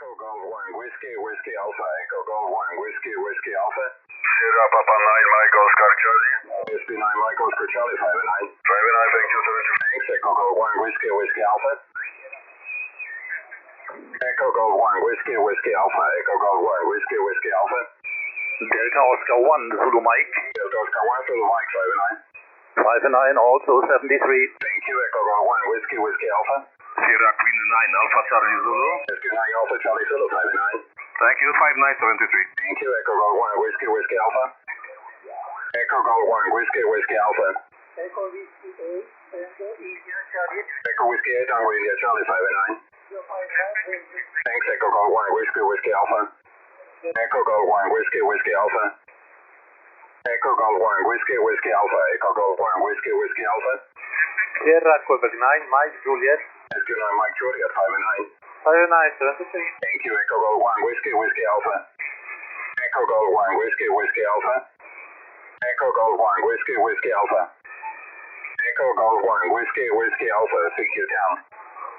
Echo Golf 1 Whiskey Whiskey Alpha. Echo Golf 1 Whiskey Whiskey Alpha. Sierra Papa 9 Mike Oscar Charlie. SSB 9 Mike Oscar Charlie 5-9. 5-9, thank you, sir. Thanks. Echo Golf 1 Whiskey Whiskey Alpha. Echo Golf 1 Whiskey Whiskey Alpha. Echo Golf 1 Whiskey Whiskey Alpha. Delta Oscar 1 Zulu Mike. Delta Oscar 1 Zulu Mike 5-9. 5-9, also 73. Thank you. Echo Golf 1 Whiskey Whiskey Alpha. Sierra Queen 9 Alpha Charlie Zulu. SQ 9 Alpha Charlie Zulu 5-9. Thank you, 5973. Thank you. Echo Golf 1 Whiskey Whiskey Alpha. Echo Golf 1 Whiskey Whiskey Alpha. Echo Whiskey 8 Tango India Charlie. Echo Whiskey 8 Tango India Charlie 5-9. 5-9. Thanks. Echo Golf 1 Whiskey Whiskey Alpha. Echo Golf 1 Whiskey Whiskey Alpha. Echo Golf 1 Whiskey Whiskey Alpha. Echo Golf 1 Whiskey Whiskey Alpha. Sierra Quebec 9 Mike Juliet. SQ 9 Mike Juliet 5-9. 5-9, 73. Thank you. Echo Golf 1 Whiskey Whiskey Alpha. Echo Golf 1 Whiskey Whiskey Alpha. Echo Golf 1 Whiskey Whiskey Alpha. Echo Golf 1 Whiskey Whiskey Alpha. CQ down.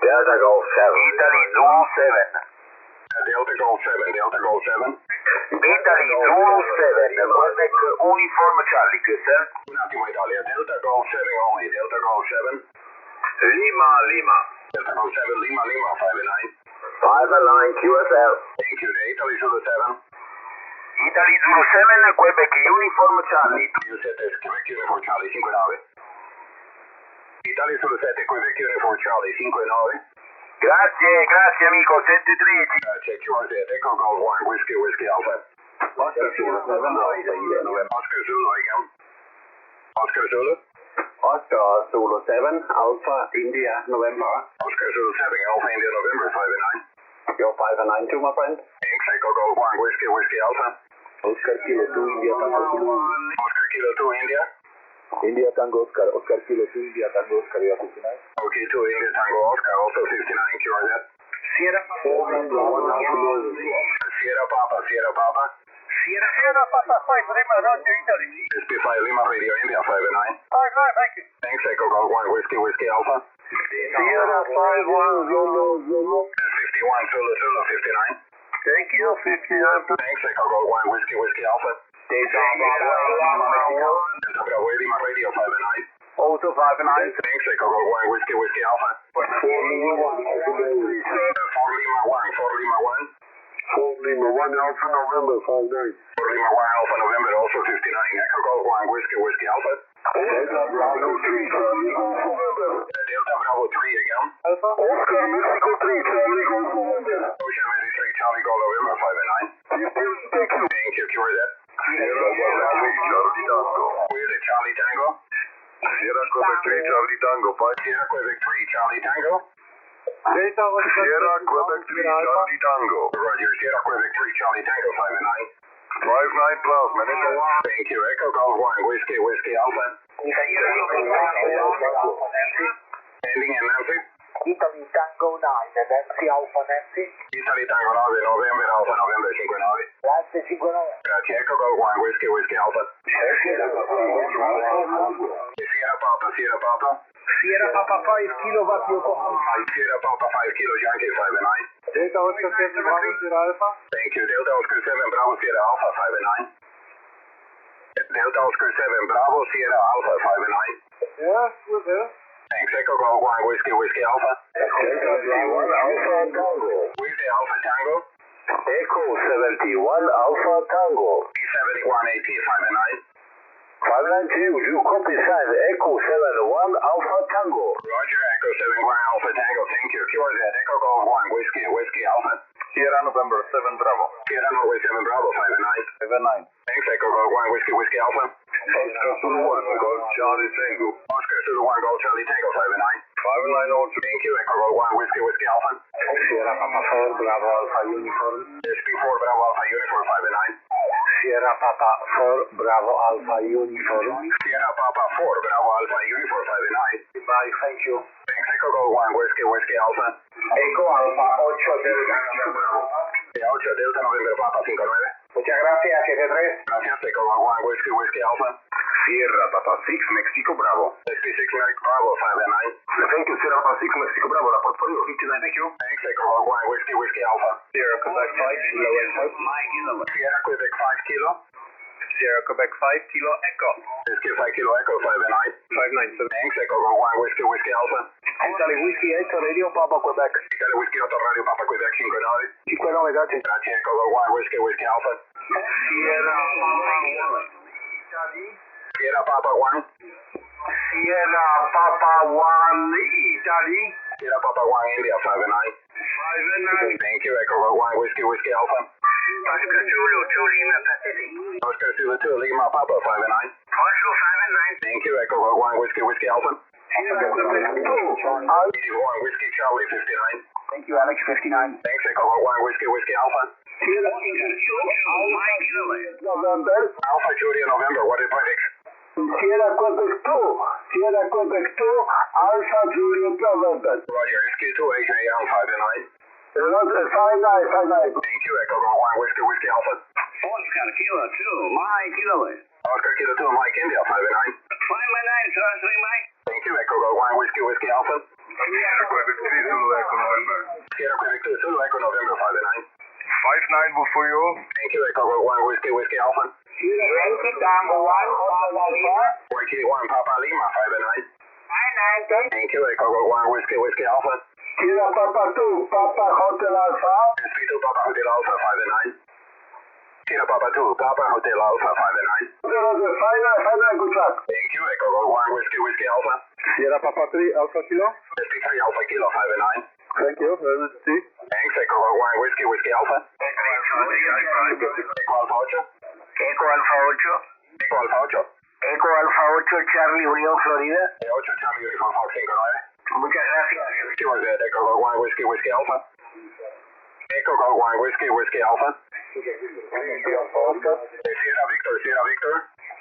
Delta Golf 7. Italy Zulu 7. Delta Golf 7. Delta Golf 7. Italy Zulu 7. Quebec Uniform Charlie, good sir. Un attimo Italia. Delta Golf 7 only. Delta Golf 7. Lima Lima. Delta Golf 7 Lima Lima 5-9. 5-9 QSL. Thank you. Italy Zulu 7. Italy Zulu 7 Quebec Uniform Charlie. You said this Quebec Uniform Charlie 5-9. Italy Zulu 7 Quebec Uniform Charlie 5-9. Grazie amico, 7-13. Check yours at Echo Golf 1 Whiskey Whiskey Alpha. Oscar Zulu 7 Alpha. Oscar Zulu again. Oscar Zulu. Oscar Zulu 7 Alpha India November. Oscar Zulu 7 Alpha India November 5-9. You're 5-9 too, my friend. Thanks. Echo Golf 1 Whiskey Whiskey Alpha. Oscar Kilo 2 India Tango Zulu. Oscar Kilo 2 India. India Tango Oscar. Oscar Kilo 2 India Tango Oscar, you're 59. Okay, 2 India Tango Oscar also 59. Cure that. Sierra Papa 1 Sierra Papa Sierra Papa. Sierra Papa 5 Lima Roger Italy. SP5 Lima Radio India 5-9. 5-9, thank you. Thanks. Echo Golf 1 Whiskey Whiskey Alpha. Sierra 5-1 Zulu Zulu. 51 Zulu Zulu 59. Thank you, 59. Thanks. Echo Golf 1 Whiskey Whiskey Alpha. Delta Bravo Delta Bravo Lima Radio 5-9. also 5-9. Thanks. Echo Golf 1 Whiskey Whiskey Alpha. 4 Lima 1. 4 Lima 1. 4 Lima 1 Alpha November 5-9. 4 Lima 1 Alpha November also 59. Echo Golf 1 Whiskey Whiskey Alpha. Delta Bravo 3 Charlie Golf November. Delta Bravo 3 again. Alpha. Oscar Mexico 3 Charlie Golf November. Ocean 83 Charlie Golf November 5-9. Thank you. Thank you. Cure that. Sierra Quebec 3 Charlie Tango. Where's the Charlie Tango? Sierra Quebec 3 Charlie Tango 5. Sierra Quebec 3 Charlie Tango. Delta Oscar Sierra Quebec 3 Charlie Tango. Roger. Sierra Quebec 3 Charlie Tango 5-9. 5-9 plus, minute. Thank you. Echo Golf 1 Whiskey Whiskey Alpha. Ending in Nancy. Italy Tango 9 Nancy Alpha Nancy. Italy Tango 9 November Alpha November 59. Grazie 59. Grazie. Echo Golf 1 Whiskey Whiskey Alpha. Sierra Papa Sierra Papa. Sierra Papa 5 Kilowatt Yokohama. Sierra Papa 5 Kilo Yankee 5-9. Delta Oscar 7 Bravo Sierra Alpha. Thank you. Delta Oscar 7 Bravo Sierra Alpha 5-9. Delta Oscar 7 Bravo Sierra Alpha 5-9. Yes, we're there. Thanks. Echo Golf 1 Whiskey Whiskey Alpha. Delta Bravo Alpha Tango. Where's the Alpha Tango? Echo 71 Alpha Tango. P71AT 5-9. 592, you copy sign Echo 71 Alpha Tango. Roger. Echo 71 Alpha Tango. Thank you. Cure that. Echo Golf 1 Whiskey Whiskey Alpha. Sierra November 7 Bravo. Sierra Norway 7 Bravo 5-9. 7-9. Thanks. Echo Golf 1 Whiskey Whiskey Alpha. Oscar Zulu 1 Golf Charlie Tango. Oscar Zulu 1 Golf Charlie Tango 5-9. 5-9 also. Thank you. Echo Golf 1 Whiskey Whiskey Alpha. Sierra Papa 4 Bravo Alpha Uniform. SP4 Bravo Alpha Uniform 5-9. Sierra Papa 4 Bravo Alpha Uniform. Sierra Papa 4 Bravo Alpha Uniform 5-9. Bye, thank you. Thanks. Echo Golf 1 Whiskey Whiskey Alpha. Echo Alpha 8 Delta. 8 Delta November Papa 59. Muchas gracias, 73. Gracias, Echo Golf 1 Whiskey Whiskey Alpha. Sierra Papa 6, Mexico Bravo. SB6 Mike Bravo 5 and 9. Thank you, Sierra Papa 6, Mexico Bravo. La portfolio 59, thank you. Thanks, Echo Golf 1 Whiskey Whiskey Alpha. Sierra Quebec 5, Kilo Echo. Sierra Quebec 5 Kilo. Sierra Quebec 5, Kilo Echo. Whiskey 5 Kilo Echo 5 and 9. 597. Thanks, Echo Golf 1 Whiskey Whiskey Alpha. Italy Whiskey Echo Radio Papa Quebec. Italy Whiskey Auto Radio Papa Quebec 59. 59, grazie. Grazie, Echo Golf 1 Whiskey Whiskey Alpha. Sierra Papa 1. Sierra Papa 1. Sierra Papa 1, Italy. Sierra Papa 1 India 5 and 9. 5 and 9. Thank you, Echo Golf 1 Whiskey Whiskey Alpha. Oscar Zulu, 2 Lima Pacific. Oscar Zulu 2 Lima Papa 5 and 9. Also 5 and 9. Thank you, Echo Golf 1 Whiskey Whiskey Alpha. Sierra Quebec 2. 81 Whiskey Charlie 59. Thank you, Alex, 59. Thanks, Echo Golf 1 Whiskey Whiskey Alpha. Sierra November. Alpha Julia November, what is prefix? Sierra Quebec 2. Sierra Quebec 2. Alpha Juliet November. Roger, SQ2 AJL 5 and 9. 59. Thank you, Echo Golf 1 Whiskey Whiskey Alpha. Oscar Kilo 2, Mike Kilo. Oscar Kilo 2 Mike India 5 and 9. 5 and 9, sir, 3 Mike. Thank you, Echo Golf 1 Whiskey Whiskey Alpha. Sierra Quebec 3 Zulu Echo November. Sierra Quebec 2 Zulu Echo November 5 and 9. 59 for you. Thank you, Echo Golf 1 Whiskey Whiskey Alpha. Yankee Tango 1 Papa Lima. Yankee 1 Papa Lima 5 and 9. 59. Thank you, Echo Golf 1 Whiskey Whiskey Alpha. Sierra Papa 2 Papa Hotel Alpha. SP2 Papa Hotel Alpha 5 and 9. Sierra Papa 2 Papa Hotel Alpha 5 and 9. Final, good luck. Thank you, Echo Golf 1 Whiskey Whiskey Alpha. Sierra Papa 3 Alpha Kilo. SP3 Alpha Kilo 5 and 9. Thank you, Thanks, Echo Golf 1 Whiskey Whiskey Alpha. Echo Alpha 8. Eco Alfa 8. Echo Alpha 8. Eco Alfa 8 Charlie Unión Florida. 8 Charlie Uniform Fox 59. Muchas gracias. Sure, that Echo Golf 1 Whiskey Whiskey Alpha. Echo Golf 1 Whiskey Whiskey Alpha. Sierra Victor.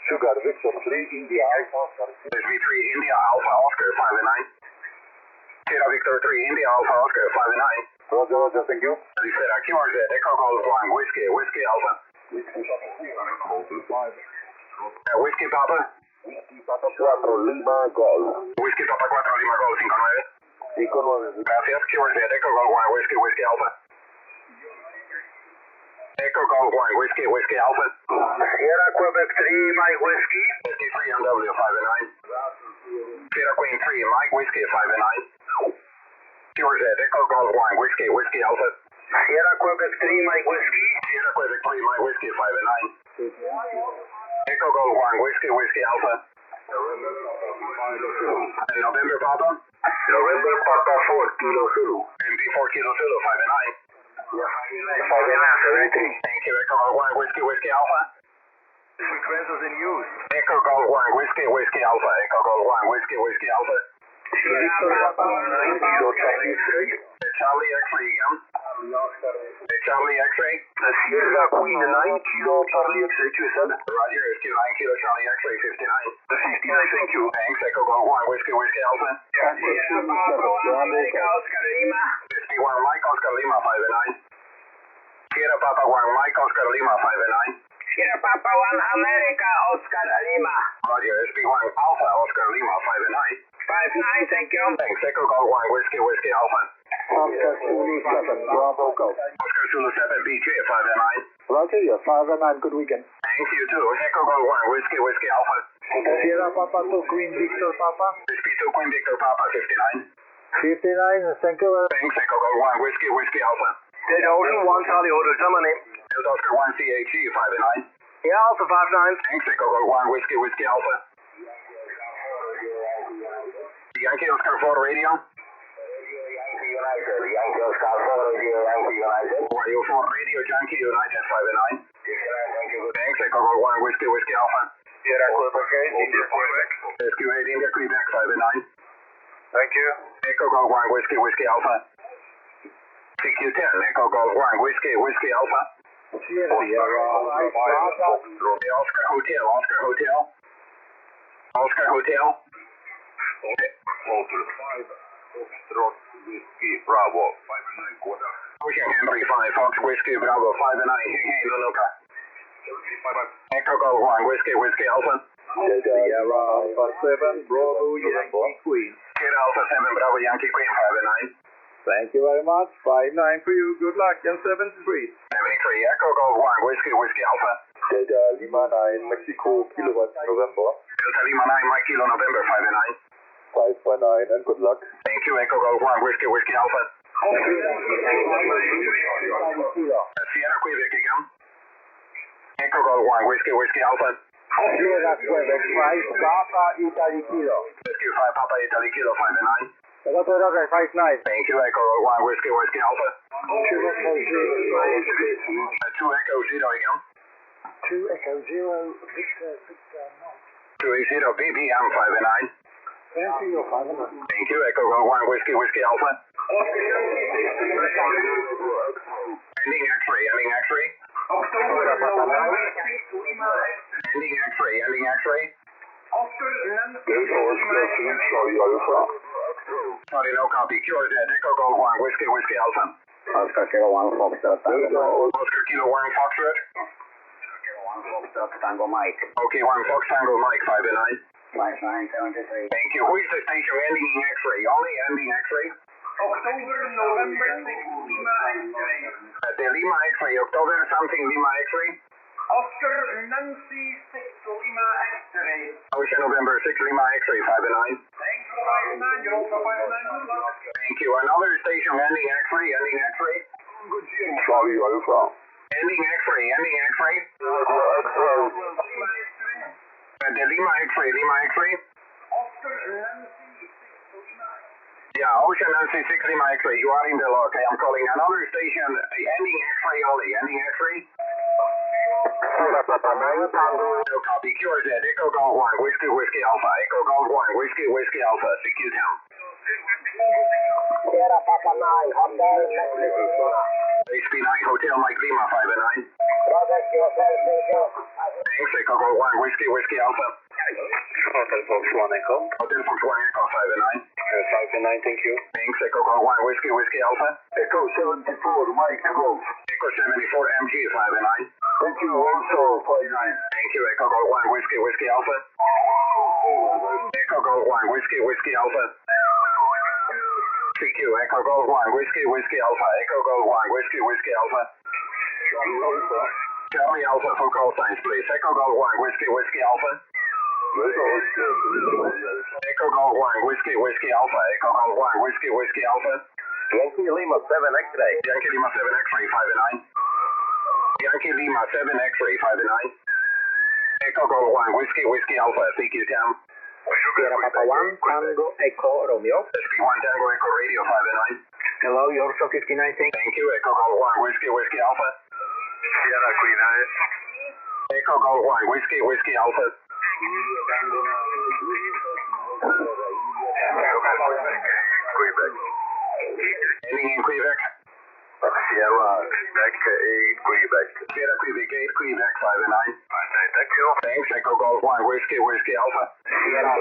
Sugar Victor 3 India Alpha. SV3 India Alpha Oscar 5 and 9. Sierra Victor 3 India Alpha Oscar 5 and 9. Roger, thank you. Sierra QRZ Echo Golf 1 Whiskey Whiskey Alpha. Whiskey Papa. Whiskey Papa 4 Lima Golf. Whiskey Papa 4 Lima Golf 59. Gracias, QRZ Echo Golf 1 Whiskey Whiskey Alpha. Echo Golf 1 Whiskey Whiskey Alpha. Sierra Quebec 3 Mike Whiskey. ST3 MW 5 and 9. Sierra Queen 3 Mike Whiskey 5 and 9. QRZ Echo Golf 1 Whiskey Whiskey Alpha. Sierra Quebec 3 Mike Whiskey. Sierra Quebec 3 Mike Whiskey 5 and 9. Echo Golf 1 Whiskey Whiskey Alpha. And November Papa. November Papa 4 Kilo Zulu. MP4 Kilo Zulu 5 and 9. 5 and 9, 73. Thank you, Echo Golf 1 Whiskey Whiskey Alpha. Frequencies in use. Echo Golf 1 Whiskey Whiskey Alpha. Echo Golf 1 Whiskey Whiskey Alpha. Victor Papa 9 Kilo Charlie X-ray. Charlie X-ray again. Charlie X-ray. Sierra Queen 9 Kilo Charlie X-ray, you said? Roger, SQ 9 Kilo Charlie X-ray 59. 59, thank you. Thanks, Echo Golf 1 Whiskey Whiskey Alpha. Sierra Papa 1, America, Oscar Lima. SP1 Mike Oscar Lima 5 and 9. Sierra Papa 1 Mike Oscar Lima 5 and 9. Sierra Papa 1, America, Oscar Lima. Roger, SP1 Alpha Oscar Lima 5 and 9. 5-9, thank you. Thanks, Echo Golf 1 Whiskey Whiskey Alpha. Oscar Zulu 7 Bravo Golf. Oscar Zulu 7 BJ 5 and 9. Roger, yeah, 5 and 9, good weekend. Thanks, you too. Echo Golf 1 Whiskey Whiskey Alpha. Sierra Papa 2 Queen Victor Papa. SP2 Queen Victor Papa 59. 59, thank you. Thanks, Echo Golf 1 Whiskey Whiskey Alpha. Delta Ocean 1 Charlie Hotel, Germany. Delta Oscar 1 CHE 5 and 9. Yeah, also 5-9. Thanks, Echo Golf 1 Whiskey Whiskey Alpha. Yankee Oscar 4 Radio. Yankee Oscar 4 Radio, Radio 4 Radio Yankee United 5 and 9. Thanks, Echo Golf 1 Whiskey Whiskey Alpha. Sierra Quebec 8 India Quebec. SQ8 India Quebec 5 and 9. Thank you. Echo Golf 1 Whiskey Whiskey Alpha. CQ10 Echo Golf 1 Whiskey Whiskey Alpha. Sierra Oscar Hotel Oscar Hotel. Oscar Hotel. Hotel 5 Foxtrot Whiskey Bravo 5 and 9 quarter. Ocean Henry 5 Fox Whiskey Bravo 5 and 9. Hey, Luluka. Echo Golf 1, Whiskey Alpha. Sierra Alpha 7, Bravo, Yankee Queen. Sierra Alpha 7, Bravo, Yankee Queen, 5 and 9. Thank you very much. 5-9 for you. Good luck. And 73. 73, Echo Golf 1, Whiskey Alpha. Delta Lima 9, Mexico, Kilowatt, November. Delta Lima 9, Mike Kilo, November, 5 and 9. 5 by 9, and good luck. Thank you, Echo Golf 1, Whiskey Alpha. Sierra Quebec again. Echo Golf 1, Whiskey Alpha. Sierra Quebec 5, Papa Italy Kilo. Whiskey 5, Papa Italy Kilo, 5 and 9. Okay, 5-9. Thank you, Echo Golf 1, Whiskey Alpha. 2 Echo 0 again. 2 Echo 0, Victor Mike. 2 BBM 5 and 9. Thank you, you're 5 and 9. Thank you, Echo Golf 1, Whiskey Alpha. Ending X-ray. Ending X-ray. Sorry, no copy. QRZ, Echo Golf 1, Whiskey Alpha. Oscar Kilo 1, Foxtrot, Tango. Oscar Kilo 1, Foxtrot. Foxtrot, Tango Mike. Okay, 1 Fox Tango Mike, 5 and 9. 5973. Thank you. Who is the station ending in X-ray? Only ending X-ray? October, November 6, Lima X-ray. The Lima X-ray, October something Lima X-ray? Oscar Nancy 6, Lima X-ray. Ocean November 6 Lima X-ray, 5 and 9. Thanks for 5 and 9. You're also 5 and 9. Good luck. Thank you. Another station ending X-ray. Charlie Alpha. Ending X-ray. The Lima X-ray. Oscar Nancy 6, Lima. Yeah, Ocean Nancy 6 Lima X-ray. You are in the log. Okay, I'm calling another station ending X-ray only. Ending X-ray. No copy. QRZ, Echo Golf 1, Whiskey Alpha. Echo Golf 1, Whiskey Alpha. CQ down. Sierra Papa 9, Hotel Mexico. HP9 Hotel Mike Lima, 5 and 9. Project Hotel Mexico. Thanks, Echo Golf 1, Whiskey Alpha. Hotel Fox 1 Echo. Hotel Fox 1 Echo, 5 and 9. 5 and 9, thank you. Thanks, Echo Golf 1, Whiskey Alpha. Echo 74, Mike Golf. Echo 74 MG, 5 and 9. Thank you, also 5-9. Thank you, Echo Golf 1, Whiskey Alpha. Echo Golf 1, Whiskey Alpha. CQ, Echo Golf 1, Whiskey Alpha. Echo Golf 1, Whiskey Alpha. Charlie Alpha for call signs, please. Echo Golf 1, Whiskey Alpha. Echo Golf 1, Whiskey Alpha. Echo Golf 1, Whiskey Alpha. Yankee Lima 7 X-ray. Yankee Lima 7 X-ray, 5 and 9. Yankee Lima 7 X-ray, 5 and 9. Echo Golf 1, Whiskey Alpha, CQ Tam. Sierra Papa 1, Tango Echo Romeo. SP1 Tango Echo Radio, 5 and 9. Hello, you're also 59, Thank you, Echo Golf 1, Whiskey Alpha. Sierra Queen 9. Echo Golf 1, Whiskey Alpha. Quebec. Ending in Quebec. Sierra Quebec 8 Quebec. Sierra Quebec 8, Quebec 5 and 9. Thank you. Thanks, Echo Golf 1, Whiskey Alpha. Sierra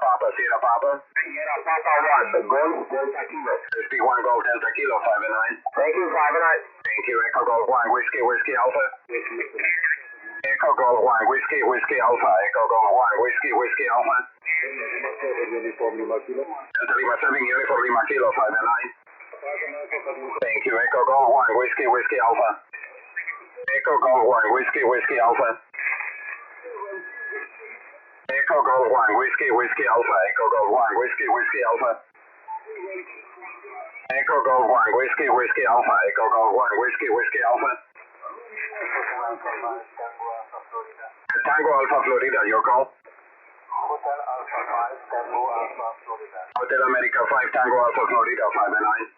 Papa. Sierra Papa. Sierra Papa 1, Golf Delta Kilo. SP1 Golf Delta Kilo, 5 and 9. Thank you, 5 and 9. Thank you, Echo Golf 1, Whiskey Alpha. Echo Golf 1, Whiskey Alpha. Echo Golf 1, Whiskey Alpha. Uniform Lima Kilo. Delta Lima 7, Uniform Lima Kilo, 5 and 9. Thank you, Echo Golf 1, Whiskey Alpha. Echo Golf 1, Whiskey Alpha. Echo Golf 1, Whiskey Alpha. Echo Golf 1, Whiskey Alpha. Echo Golf 1, Whiskey Alpha. Echo Golf 1, Whiskey Alpha. Tango Alpha Florida, your call. Hotel Alpha 5, Tango Alpha Florida. Hotel America 5, Tango Alpha Florida, 5 and 9.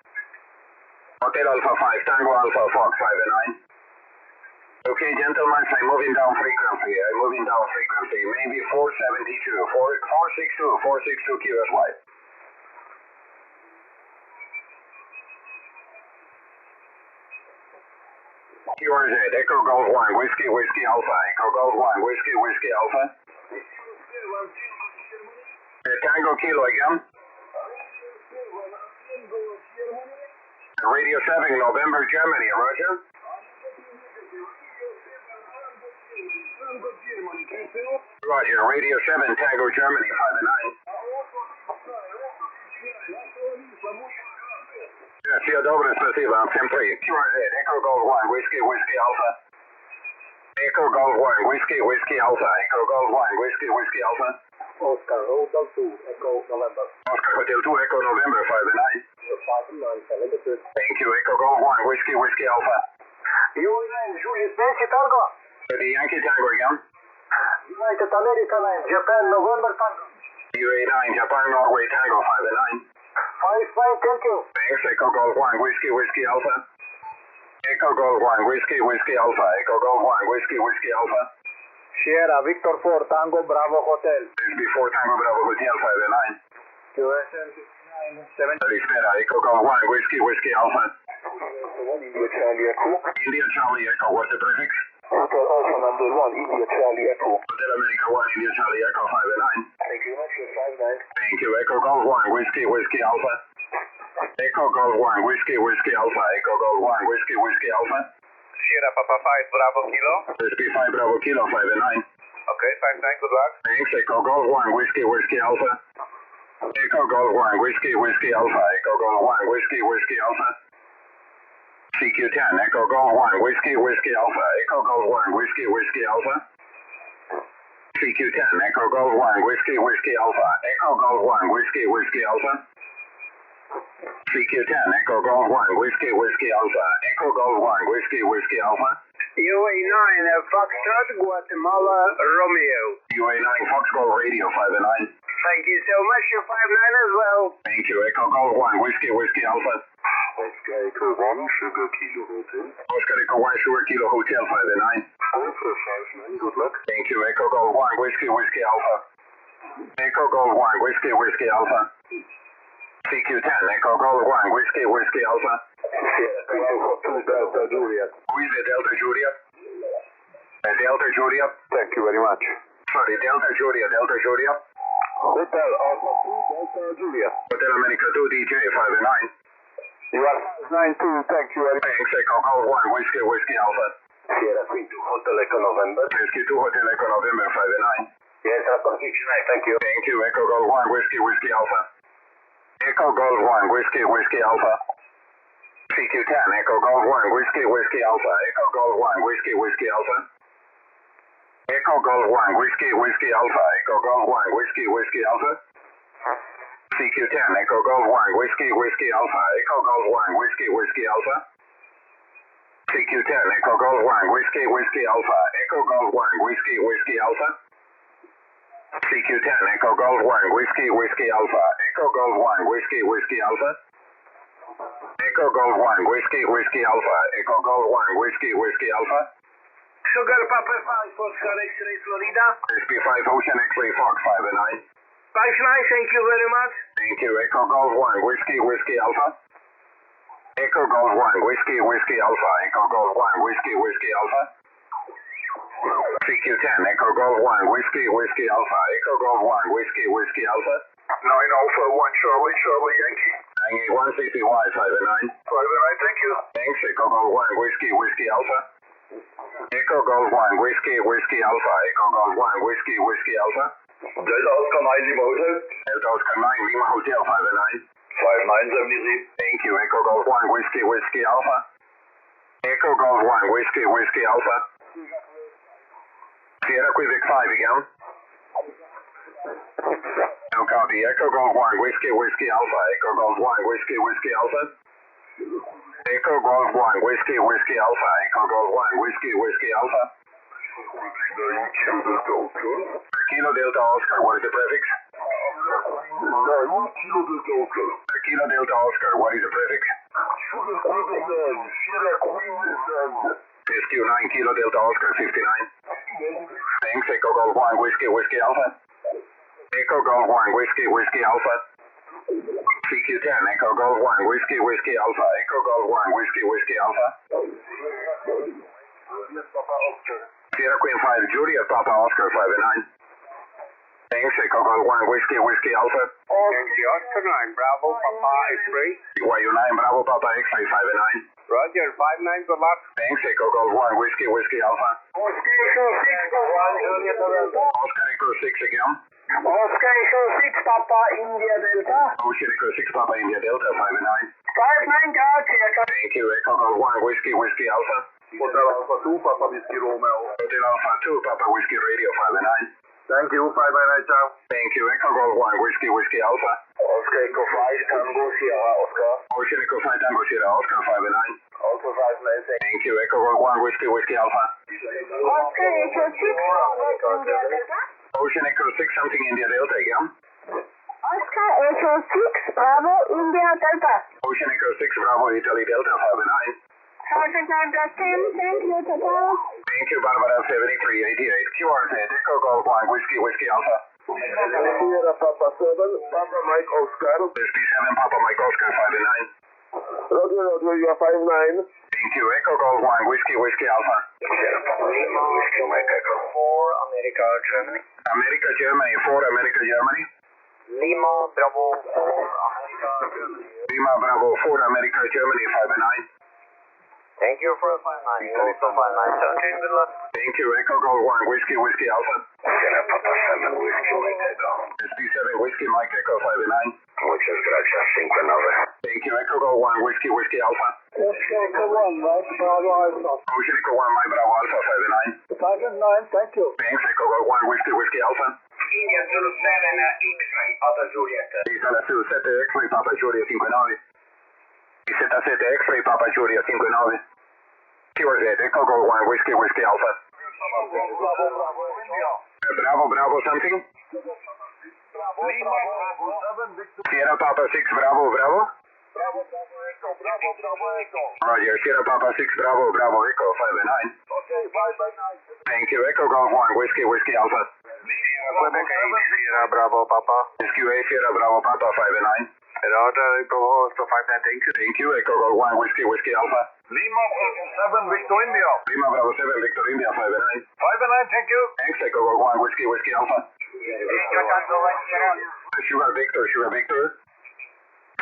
Hotel Alpha 5, Tango Alpha Fox, 5 and 9. Okay, gentlemen, I'm moving down frequency. Maybe 472, 462 QSY. QRZ, Echo Golf 1, Whiskey Alpha. Echo Golf 1, Whiskey Alpha. Tango Kilo again. Radio 7, November, Germany, Roger. Roger, Radio 7, Tango Germany 5-9. Все доброе, спасибо. Всем привет. Echo Golf 1, Whiskey, Whiskey Alpha. Echo Golf 1, Whiskey, Whiskey Alpha. Echo Golf 1, Whiskey, Whiskey Alpha. Oscar Hotel 2, Echo November. Oscar Hotel 2, Echo November 5-9. 5-9, limited. Thank you, Echo Golf 1, Whiskey, Whiskey Alpha. UA9, Julius Nancy Tango. The Yankee Tango again. United America 9, Japan November Tango. UA9, Japan, Norway Tango 5-9. 5-5, thank you. Thanks, Echo Golf 1, Whiskey, Whiskey Alpha. Echo Golf 1, Whiskey, Whiskey Alpha. Echo Golf 1, Whiskey, Whiskey Alpha. Sierra Victor 4, Tango Bravo Hotel. SSB4 Tango Bravo Hotel 5-9. QSM 9, 7. Rispera, Echo Golf 1, Whiskey, Whiskey Alpha. India Charlie Echo. India Charlie Echo, what's the prefix? Hotel Alpha number 1, India Charlie Echo. Hotel America 1, India Charlie Echo 5-9. Thank you much for 5-9. Thank you, Echo Golf 1, Whiskey, Whiskey Alpha. Echo Golf 1, Whiskey, Whiskey Alpha. Echo Golf 1, Whiskey, Whiskey Alpha. Sierra Papa 5, Bravo Kilo. SSB5 Bravo Kilo 5-9. Okay, 5-9, good luck. Thanks, Echo Golf 1, Whiskey, Whiskey Alpha. Echo Golf 1, Whiskey, Whiskey Alpha. Echo Golf 1, Whiskey, Whiskey Alpha. CQ10, Echo Golf 1, Whiskey, Whiskey Alpha. Echo Golf 1, Whiskey, Whiskey Alpha. CQ10, Echo Golf 1, Whiskey, Whiskey Alpha. Echo Golf 1, Whiskey, Whiskey Alpha. CQ10, Echo Golf 1, Whiskey, Whiskey Alpha. Echo Golf 1, Whiskey, Whiskey Alpha. UA9, Foxtrot, Guatemala, Romeo. UA9, Foxtrot Radio 5-9. Thank you so much, you 5-9 as well. Thank you, Echo Golf 1, Whiskey, Whiskey Alpha. Oscar Echo 1, Sugar Kilo Hotel. Oscar Echo 1, Sugar Kilo Hotel 5-9. Alpha 5-9, good luck. Thank you, Echo Golf 1, Whiskey, Whiskey Alpha. Echo Golf 1, Whiskey, Whiskey Alpha. CQ10, Echo Golf 1, Whiskey, Whiskey Alpha. Delta Juliet. Who is it, Delta Juliet? Delta Juliet? Thank you very much. Sorry, Delta Juliet, Delta Juliet. Hotel Alpha 2, Delta Juliet. Hotel America 2, DJ 5-9. You are 9-2, thank you very much. Thanks, Echo Golf 1, Whiskey, Whiskey Alpha. Sierra 3-2, Hotel Echo November. Whiskey 2, Hotel Echo November 5-9. Yes, thank you. Thank you, Echo Golf 1, Whiskey, Whiskey Alpha. Echo Golf 1, Whiskey, Whiskey Alpha. CQ10, Echo Golf 1, Whiskey, Whiskey Alpha. Echo Golf 1, Whiskey, Whiskey Alpha. Echo Golf 1, Whiskey, Whiskey Alpha. Echo Golf 1, Whiskey, Whiskey Alpha. CQ10, Echo Golf 1, Whiskey, Whiskey Alpha. Echo Golf 1, Whiskey, Whiskey Alpha. CQ10, Echo Golf 1, Whiskey, Whiskey Alpha. Echo Golf 1, Whiskey, Whiskey Alpha. CQ10, Echo Golf 1, Whiskey, Whiskey Alpha. Echo Golf 1, Whiskey, Whiskey Alpha. Echo Golf 1, Whiskey, Whiskey Alpha. Echo Golf 1, Whiskey, Whiskey Alpha. Sugar Papa 5, Oscar X-Ray Florida. SB5 Ocean X-Ray Fox 5-9. 5-9, thank you very much. Thank you, Echo Golf 1, Whiskey, Whiskey Alpha. Echo Golf 1, Whiskey, Whiskey Alpha. Echo Golf 1, Whiskey, Whiskey Alpha. CQ10, Echo Golf 1, Whiskey, Whiskey Alpha. Echo Golf 1, Whiskey, Whiskey Alpha. 9 Alpha 1 Charlie, Charlie Yankee. 981 CPY 5-9. 5-9, thank you. Thanks, Echo Golf 1, Whiskey, Whiskey Alpha. Echo Golf 1, Whiskey, Whiskey Alpha. Echo Golf 1, Whiskey, Whiskey Alpha. Delta Oscar 9 Lima Hotel. Delta Oscar 9, Lima Hotel 5-9. 5-9, 73. Thank you, Echo Golf 1, Whiskey, Whiskey Alpha. Echo Golf 1, Whiskey, Whiskey Alpha. Sierra Quebec 5 again. No copy. Echo Golf 1, Whiskey, Whiskey Alpha. Echo Golf 1, Whiskey, Whiskey Alpha. Echo Golf 1, Whiskey, Whiskey Alpha. Echo Golf 1, Whiskey, Whiskey Alpha. Kilo Delta Oscar, what is the prefix? Kilo Delta Oscar, what is the prefix? SQ9 Kilo Delta Oscar 59. Thanks, Echo Golf 1, Whiskey, Whiskey Alpha. Echo Golf 1, Whiskey, Whiskey Alpha. CQ10, Echo Golf 1, Whiskey, Whiskey Alpha. Echo Golf 1, Whiskey, Whiskey Alpha. Sierra Queen 5, Juliet Papa Oscar 5-9. Thanks, Echo Golf 1, Whiskey, Whiskey Alpha. Yankee Oscar 9, Bravo Papa X-Ray. BYU 9, Bravo Papa X-Ray 5-9. Roger, 5-9, good luck. Thanks, Echo Golf 1, Whiskey, Whiskey Alpha. Oscar Echo 6, go 1, Juliet Delta. Oscar Echo 6 again. Oscar Echo 6, Papa India Delta. Ocean Echo 6, Papa India Delta 5-9. 5-9, gotcha. Thank you, Echo Golf 1, Whiskey, Whiskey Alpha. Hotel Alpha 2, Papa Whiskey Romeo. Hotel Alpha 2, Papa Whiskey Radio 5-9. Thank you, 5-9, ciao. Thank you, Echo Golf 1, Whiskey, Whiskey Alpha. Oscar Echo 5, Tango Sierra, Oscar. Ocean Echo 5, Tango Sierra, Oscar 5-9. Also 5-9, Thank you, Echo Golf 1, Whiskey, Whiskey Alpha. Oscar Echo 6, Bravo India Delta. Ocean Echo 6, something India Delta again. Oscar Echo 6, Bravo India Delta. Ocean Echo 6, Bravo Italy Delta 5-9. Sergeant Delta 10, thank you, Tata. Thank you, Barbara 7388. QRZ, Echo Golf 1, Whiskey, Whiskey Alpha. Sierra Papa 7, Papa Mike Oscar. SSB 7, Papa Mike Oscar 5-9. Roger, you are 5-9. Thank you, Echo Golf 1, Whiskey, Whiskey Alpha. Sierra Papa Lima, Whiskey Mike Echo 4, America, Germany. America, Germany, 4, America, Germany. Lima, Bravo 4, America, Germany. Lima, Bravo 4, America, Germany 5-9. Thank you for 5-9. You also 5-9, 17, good luck. Thank you, Echo Golf 1, Whiskey, Whiskey Alpha. Sierra Papa 7, Whiskey Mike Echo. SSB 7, Whiskey, Mike Echo 5-9. Muchas gracias, 5-9. Thank you, Echo Golf 1, Whiskey, Whiskey Alpha. Oscar Echo 1, right, Bravo Alpha. Ocean Echo 1, My Bravo Alpha 5-9. 5-9, thank you. Thanks, Echo Golf 1, Whiskey, Whiskey Alpha. India Zulu 7, X-ray, Papa Juliet. Isala Sul 7, X-ray, Papa Giulia 59. Iseta 7, X-ray, Papa Giulia 59. QRZ, Echo Golf 1, Whiskey, Whiskey Alpha. Bravo, Bravo something. Sierra Papa 6, Bravo, Bravo. Roger, Sierra Papa 6, Bravo, Bravo, Echo 5-9. Thank you, Echo Golf 1, Whiskey, Whiskey Alpha. Quebec 8, Sierra Bravo Papa. SQA, Sierra Bravo, Papa 5-9. Roger, Echo also 5-9, thank you. Thank you, Echo Golf 1, Whiskey, Whiskey Alpha. Lima 7, Victor India. Lima Bravo 7, Victor India 5-9. 5-9, thank you. Thanks, Echo Golf 1, Whiskey, Whiskey Alpha. Sugar Victor, Sugar Victor.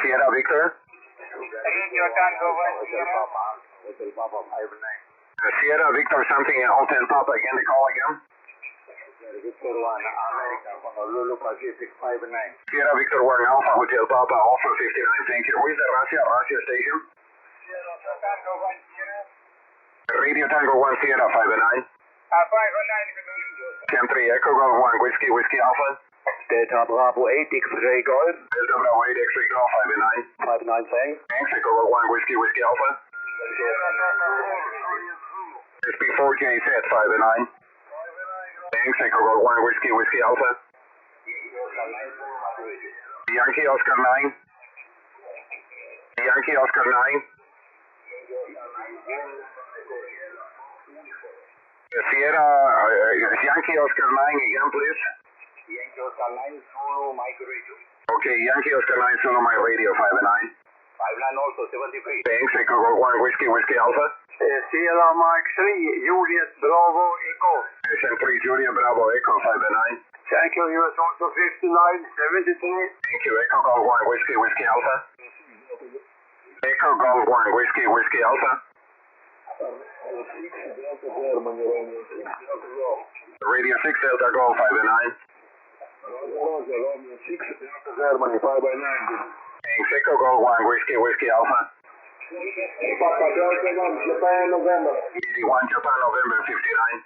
Sierra Victor. Sierra Victor something in Hotel Papa again, the call again. Victor 1, America, Lulu Pacific 5-9. Sierra Victor 1 Alpha Hotel Papa Alpha 59, thank you. Who is the Russia station? Radio Tango 1 Sierra 5-9. 10-3 Echo Golf 1 Whiskey, Whiskey Alpha. Delta Bravo 8, X-ray Golf. Delta Bravo 8 X-ray Golf 5-9. 5-9, thanks. Thanks, Echo Golf 1 Whiskey, Whiskey Alpha. SB4JZ 5-9. Thanks, Echo Golf 1 Whiskey, Whiskey Alpha. Yankee Oscar 9. Yankee Oscar 9. Sierra, Yankee Oscar 9 again, please. Yankee Oscar 9, Zulu, Mike Radio. Okay, Yankee Oscar 9, Solo My Radio 5-9. 5-9 also, 73. Thanks, Echo Golf 1 Whiskey, Whiskey Alpha. Sierra Mike 3, Juliet Bravo Echo. SM3 Julia Bravo Echo 5-9. Thank you, US also 59, 73. Thank you, Echo Golf 1 Whiskey, Whiskey Alpha. Echo Golf 1 Whiskey, Whiskey Alpha. Radio 6 Delta Golf 5-9. Germany 5-9. Thanks, Echo Golf 1 Whiskey, Whiskey Alpha. Papa Delta 1, Japan November. EG1 Japan November 59.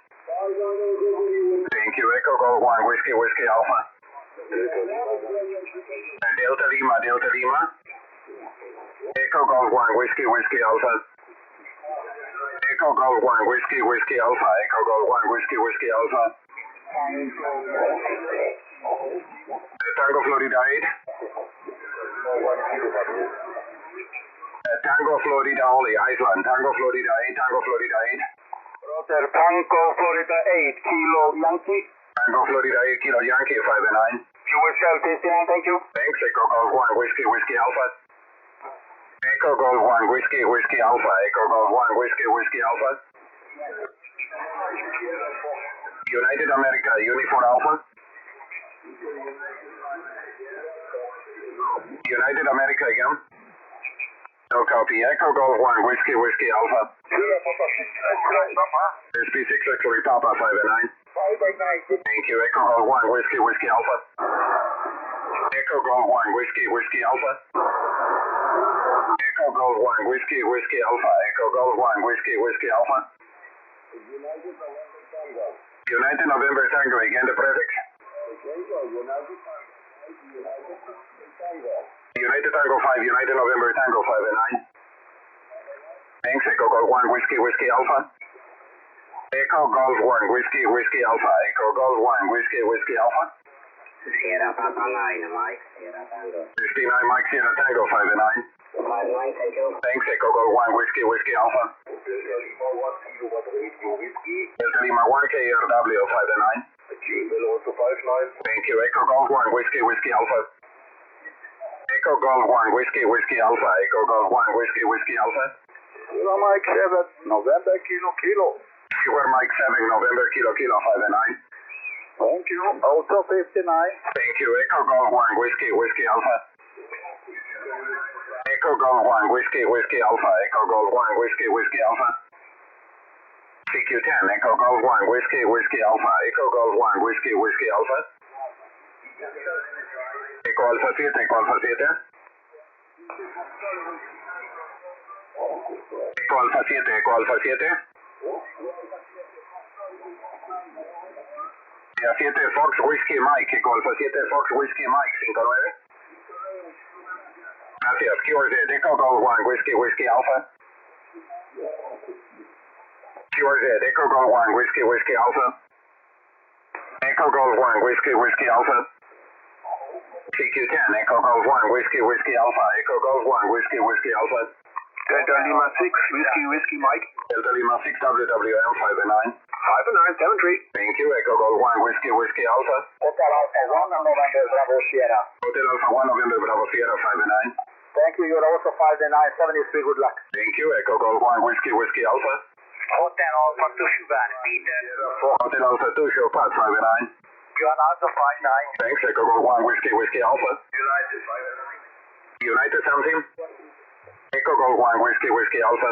Thank you, Echo Golf 1 Whiskey, Whiskey Alpha. Delta Lima, Delta Lima. Echo Golf 1 Whiskey, Whiskey Alpha. Echo Golf 1 Whiskey, Whiskey Alpha. Echo Golf 1 Whiskey, Whiskey Alpha. Tango Florida 8. Tango Florida only, Iceland. Tango Florida 8, Tango Florida 8. Roger, Tango Florida 8, Kilo Yankee. Tango Florida 8, Kilo Yankee 5-9. QSL 59, thank you. Thanks, Echo Golf 1 Whiskey, Whiskey Alpha. Echo Golf 1 Whiskey, Whiskey Alpha. Echo Golf 1 Whiskey, Whiskey Alpha. United America, Uniform Alpha. United America again. No copy. Echo Golf 1, Whiskey, Whiskey Alpha. Sierra Papa 6 Papa. SB6 X-ray Papa 5 and 9. 5 and 9. Thank you. Echo Golf 1, Whiskey, Whiskey Alpha. Echo Golf 1, Whiskey, Whiskey Alpha. Echo Golf 1, Whiskey, Whiskey Alpha. Echo Golf 1, Whiskey, Whiskey Alpha. United November Tango, again the prefix. United Tango 5, United November Tango 5 and 9. Thanks, Echo Golf 1, Whiskey, Whiskey Alpha. Echo Golf 1, Whiskey, Whiskey Alpha. Echo Golf 1, Whiskey, Whiskey Alpha. Sierra Papa 9, Mike. Sierra Tango. 59 Mike, Sierra Tango 5 and 9. 5 9, thank you. Thanks, Echo Golf 1, Whiskey, Whiskey Alpha. Delta Lima 1, KRW 5 and 9. Thank you, Echo Golf 1, Whiskey, Whiskey Alpha. Echo Golf 1, Whiskey, Whiskey Alpha. Echo Golf 1, Whiskey, Whiskey Alpha. Sierra Mike 7, November Kilo Kilo. Sierra Mike 7, November Kilo Kilo 5 and 9. Thank you. Auto 59. Thank you, Echo Golf 1, Whiskey, Whiskey Alpha. Echo Golf 1, Whiskey, Whiskey Alpha. Echo Golf 1, Whiskey, Whiskey Alpha. CQ10, Echo Golf 1, Whiskey, Whiskey Alpha. Echo Golf 1, Whiskey, Whiskey Alpha. Echo Alpha 7, Echo Alpha 7. Echo Alpha 7, Echo Alpha 7. Ya 7 Fox Whiskey Mike, Echo Alpha 7 Fox Whiskey Mike 59. Gracias, QRZ, Echo Golf 1, Whiskey, Whiskey Alpha. QRZ, Echo Golf 1, Whiskey, Whiskey Alpha. Echo Golf 1, Whiskey, Whiskey Alpha. CQ10, Echo Golf 1, Whiskey, Whiskey Alpha. Echo Golf 1, Whiskey, Whiskey Alpha. Delta Lima 6, Whiskey, Whiskey Mike. Delta Lima 6, WWM 5 and 9. 5 and 9, 7 3. Thank you, Echo Golf 1, Whiskey, Whiskey Alpha. Hotel Alpha 1, November Bravo Sierra. Hotel Alpha 1, November Bravo Sierra 5 and 9. Thank you, you're also 5 and 9, 73, good luck. Thank you, Echo Golf 1, Whiskey, Whiskey Alpha. Hotel Alpha 2 Sugar, Peter. Hotel Alpha 2, show pass 5 and 9. John Alpha 5 9. Thanks, Echo Golf 1, Whiskey, Whiskey Alpha. United 5 and 9. United something? Echo Golf 1, Whiskey, Whiskey Alpha.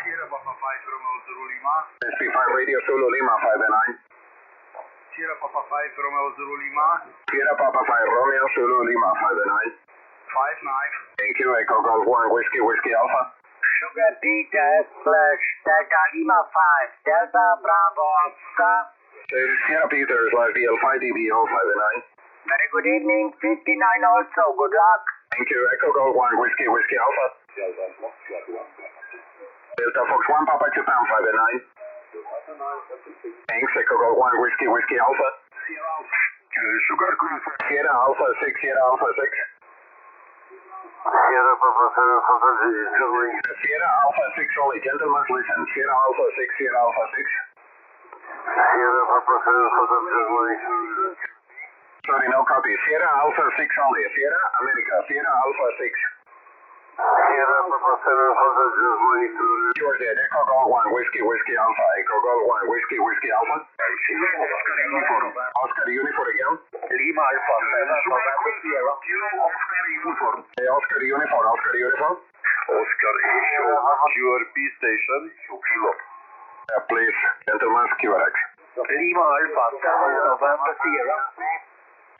Sierra Papa 5, Romeo Zulu Lima. SP5 Radio Zulu Lima 5 and 9. Sierra Papa 5, Romeo Zulu Lima. Sierra Papa 5 Romeo Zulu Lima 5 and 9. 5 9. Thank you, Echo Golf 1, Whiskey, Whiskey Alpha. Sugar Peter slash Delta Lima 5, Delta Bravo Oscar. Sierra Peter slash DL5 DBO 5 and 9. Very good evening, 59 also, good luck. Thank you, Echo Golf 1, Whiskey, Whiskey Alpha. Delta Fox 1, Papa Japan 5 and 9. Thanks, Echo Golf 1, Whiskey, Whiskey Alpha. Sugar Queen. Sierra Alpha 6, Sierra Alpha 6. Sierra Papa 7, Papa Zulu. Sierra Alpha 6 only, gentlemen, listen. Sierra Alpha 6, Sierra Alpha 6. Sierra Papa 7, Papa Zulu. Sorry, no copy. Sierra Alpha 6 only. Sierra America, Sierra Alpha 6. Sierra Papa 7, Papa Zulu. Yours is Echo Golf 1, Whiskey, Whiskey Alpha. Echo Golf 1, Whiskey, Whiskey Alpha. Oscar Uniform. Oscar Uniform again. Lima Alpha 7, November Sierra. Oscar Uniform. Oscar Uniform, Oscar Uniform. Oscar Echo QRP station. Kilo. Please, gentlemen, QRX. Lima Alpha 7, November Sierra.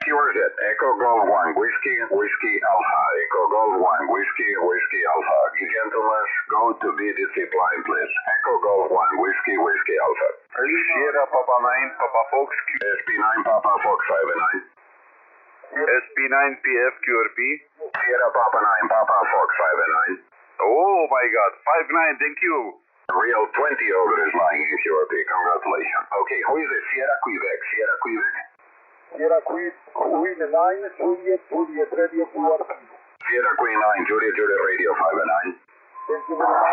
Yours is Echo Golf 1, Whiskey, Whiskey Alpha. Echo Golf 1, Whiskey, Whiskey Alpha. Gentlemen, go to BDC line, please. Echo Golf 1, Whiskey, Whiskey Alpha. Sierra Papa 9, Papa Fox. SP9 Papa Fox 5 and 9. SP9 PF QRP. Sierra Papa 9 Papa Fox 5 and 9. Oh my God, 5-9, thank you. Real 20 over is lying in QRP. Congratulations. Okay, who is it? Sierra Quebec. Sierra Quebec. Sierra Queen 9, Juliet Radio QRP. Sierra Queen 9, Juliet Radio 5 and 9. Thank you very much.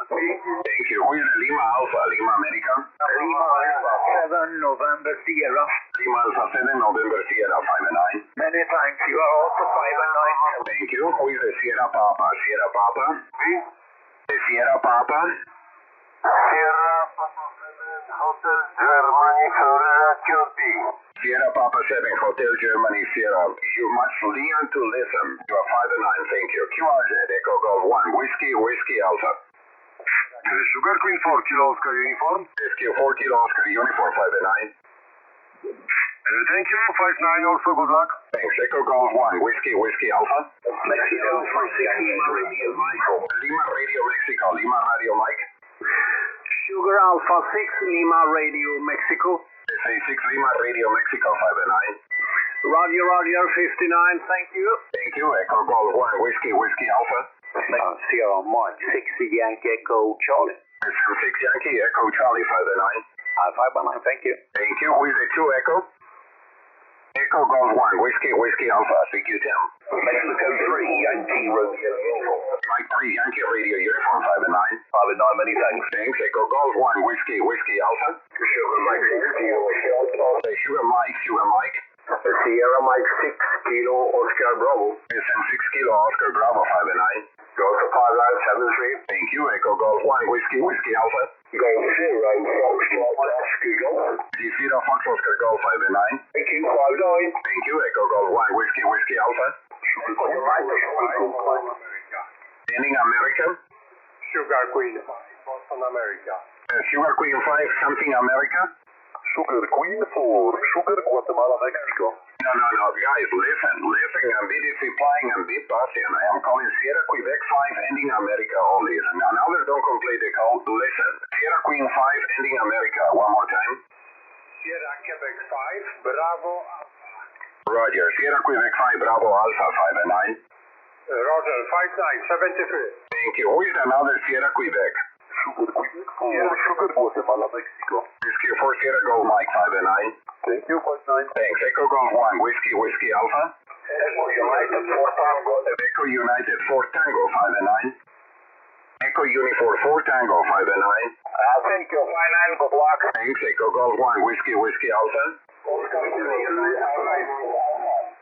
Thank you. Who is it? Lima Alpha, Lima America. Lima Alpha 7, November Sierra. Lima Alpha 7, November Sierra 5 and 9. Many thanks, you are also 5 and 9. Thank you. Who is it? Sierra Papa, Sierra Papa. Sierra Papa. Sierra Papa 7, Hotel Germany Florida QT. Sierra Papa 7 Hotel Germany Sierra. You must learn to listen. You are 5 and 9, thank you. QRZ Echo Golf 1 Whiskey Alpha. Sugar Queen 4 Kilo Oscar uniform. SQ 4 Kilo Oscar uniform 5 and 9. Thank you, 5-9 also, good luck. Thanks, Echo Golf 1 Whiskey Alpha. Mexico 46 Lima Radio Lima Radio Mexico, Lima Radio Mike. Sugar Alpha 6 Lima Radio Mexico. SA6 Lima Radio Mexico 5 and 9. Roger 59, thank you. Thank you, Echo Golf 1 Whiskey Alpha. Sierra Mike 6 Yankee Echo Charlie. SM6 Yankee Echo Charlie 5 and 9. 5 9, thank you. Thank you, who is it 2 Echo? Echo Golf 1 Whiskey Alpha, CQ10. Mexico 3 Yankee Radio Uniform. Mike 3 Yankee Radio Uniform 5 and 9. 5 and 9, many thanks. Thanks, Echo Golf 1 Whiskey Alpha. Sugar Mike 6 Kilo Oscar. Sugar Mike. Sierra Mike 6 Kilo Oscar Bravo. SM6 Kilo Oscar Bravo 5 and 9. Delta 5973. Thank you, Echo Golf 1 Whiskey Alpha. Golf 0 Foxtrot Oscar Golf. Zero Fox Oscar Golf 5 and 9. Thank you, 5 9. Thank you, Echo Golf 1 Whiskey Alpha. Ending American. Sugar Queen 5, Boston, America. Sugar Queen 5, something America. Sugar Queen 4, Sugar Guatemala, Mexico. No, guys, listen and be disciplined and be patient. I am calling Sierra Quebec 5, ending America only. Now others don't complete the call, listen. Sierra Queen 5, ending America, one more time. Sierra Quebec 5, Bravo Alpha. Roger, Sierra Quebec 5, Bravo Alpha 5 and 9. Roger, 5 9, 73. Thank you. Who is another Sierra Quebec? Sugar Quebec 4, Sugar Guatemala, Mexico. Whiskey 4 Sierra Golf Mike 5 and 9. Thank you, 5 9. Thanks, Echo Golf 1, Whiskey Alpha. Echo United 4 Tango. Echo United 4 Tango 5 and 9. Echo Uniform 4 Tango 5 and 9. Thank you, 5 9, good luck. Thanks, Echo Golf 1, Whiskey Alpha.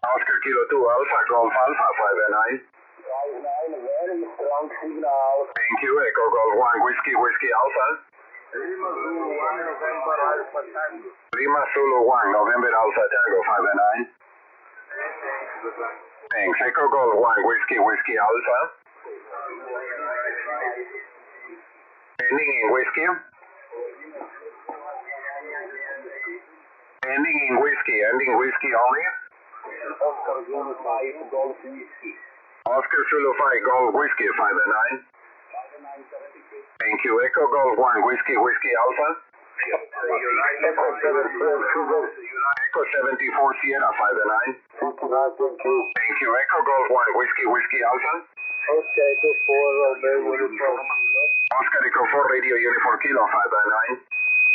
Oscar Kilo 2 Alpha Golf Alpha 5 and 9. 5 9, very strong signal. Thank you, Echo Golf 1, Whiskey Alpha. Lima Zulu 1, November Alpha Tango. Lima Zulu 1, November Alpha Tango 5 and 9. Thanks, Echo Golf 1, Whiskey Alpha. Ending in whiskey. Ending whiskey only. Oscar Zulu 5 Golf Whiskey. Oscar Zulu 5, Golf Whiskey 5 and 9. Thank you, Echo Golf 1, Whiskey Alpha. Echo 74 Sierra 5 and 9. Thank you, Echo Golf 1, Whiskey Alpha. Oscar Echo 4 Romeo Uniform. Oscar Echo 4 Radio Uniform Kilo 5 and 9.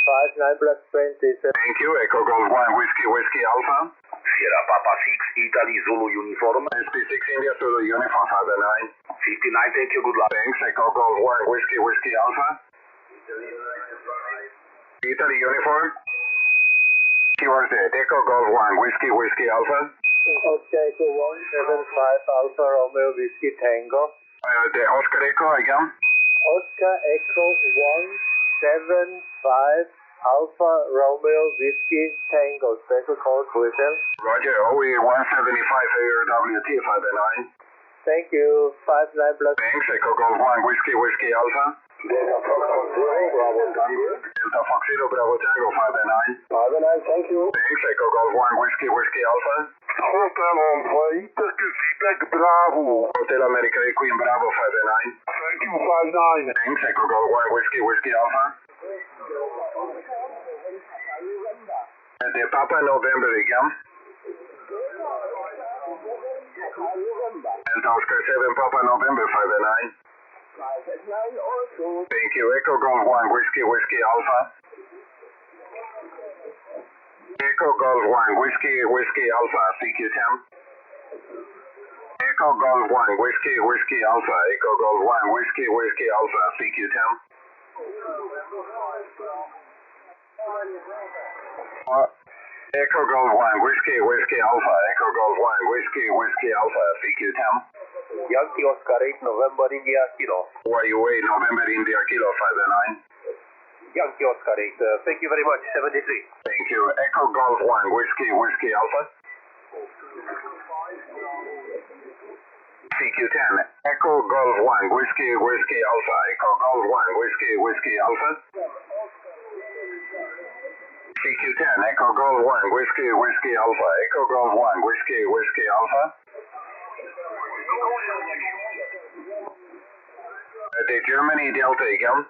5 9 plus 27. Thank you, Echo Golf 1, Whiskey Alpha. Sierra Papa 6 Italy Zulu Uniform. SP6 India Zulu Uniform 5 and 9. 59, thank you, good luck. Thanks, Echo Golf 1, Whiskey Alpha. Italy Uniform. QRZ, Echo Golf 1, Whiskey Alpha. Oscar Echo 175 Alpha Romeo Whiskey Tango. The Oscar Echo again. Oscar Echo 175 Alpha Romeo Whiskey Tango. Special call Whistle. Roger, OE 175 ARWT 5 and 9. Thank you. 5 9 plus. Thanks, Echo Golf 1, Whiskey Alpha. Delta Fox 0 Bravo Tango. Delta Fox 0 Bravo Tango 5 and 9. 5 9, thank you. Thanks, Echo Golf 1, Whiskey Alpha. Hotel Alpha, Italy Quebec Bravo. Hotel America Queen Bravo 5 and 9. Thank you, 5 9. Thanks, Echo Golf 1, Whiskey Alpha. The Papa November again. Delta Oscar 7 Papa November 5 and 9. Thank you, Echo Golf 1, Whiskey Alpha. Echo Golf 1, Whiskey Alpha, CQ10. Echo Golf 1, Whiskey Alpha, Echo Golf 1, Whiskey Alpha, CQ10. Echo Golf 1, Whiskey Alpha, Echo Golf 1, Whiskey Alpha, CQ10. Yankee Oscar 8 November India Kilo. YUA November India Kilo 5 and 9. Yankee Oscar 8. Thank you very much. 73. Thank you. Echo Golf 1, Whiskey, Whiskey Alpha. CQ10, Echo Golf 1, Whiskey, Whiskey Alpha. Echo Golf 1, Whiskey, Whiskey Alpha. CQ10, Echo Golf 1, Whiskey, Whiskey Alpha. Echo Golf 1, Whiskey, Whiskey Alpha. The Germany Delta again.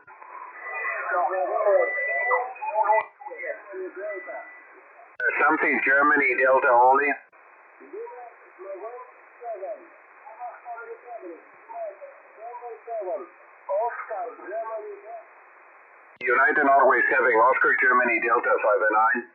Something Germany Delta only. United Norway 7, Oscar Germany Delta 5 and 9.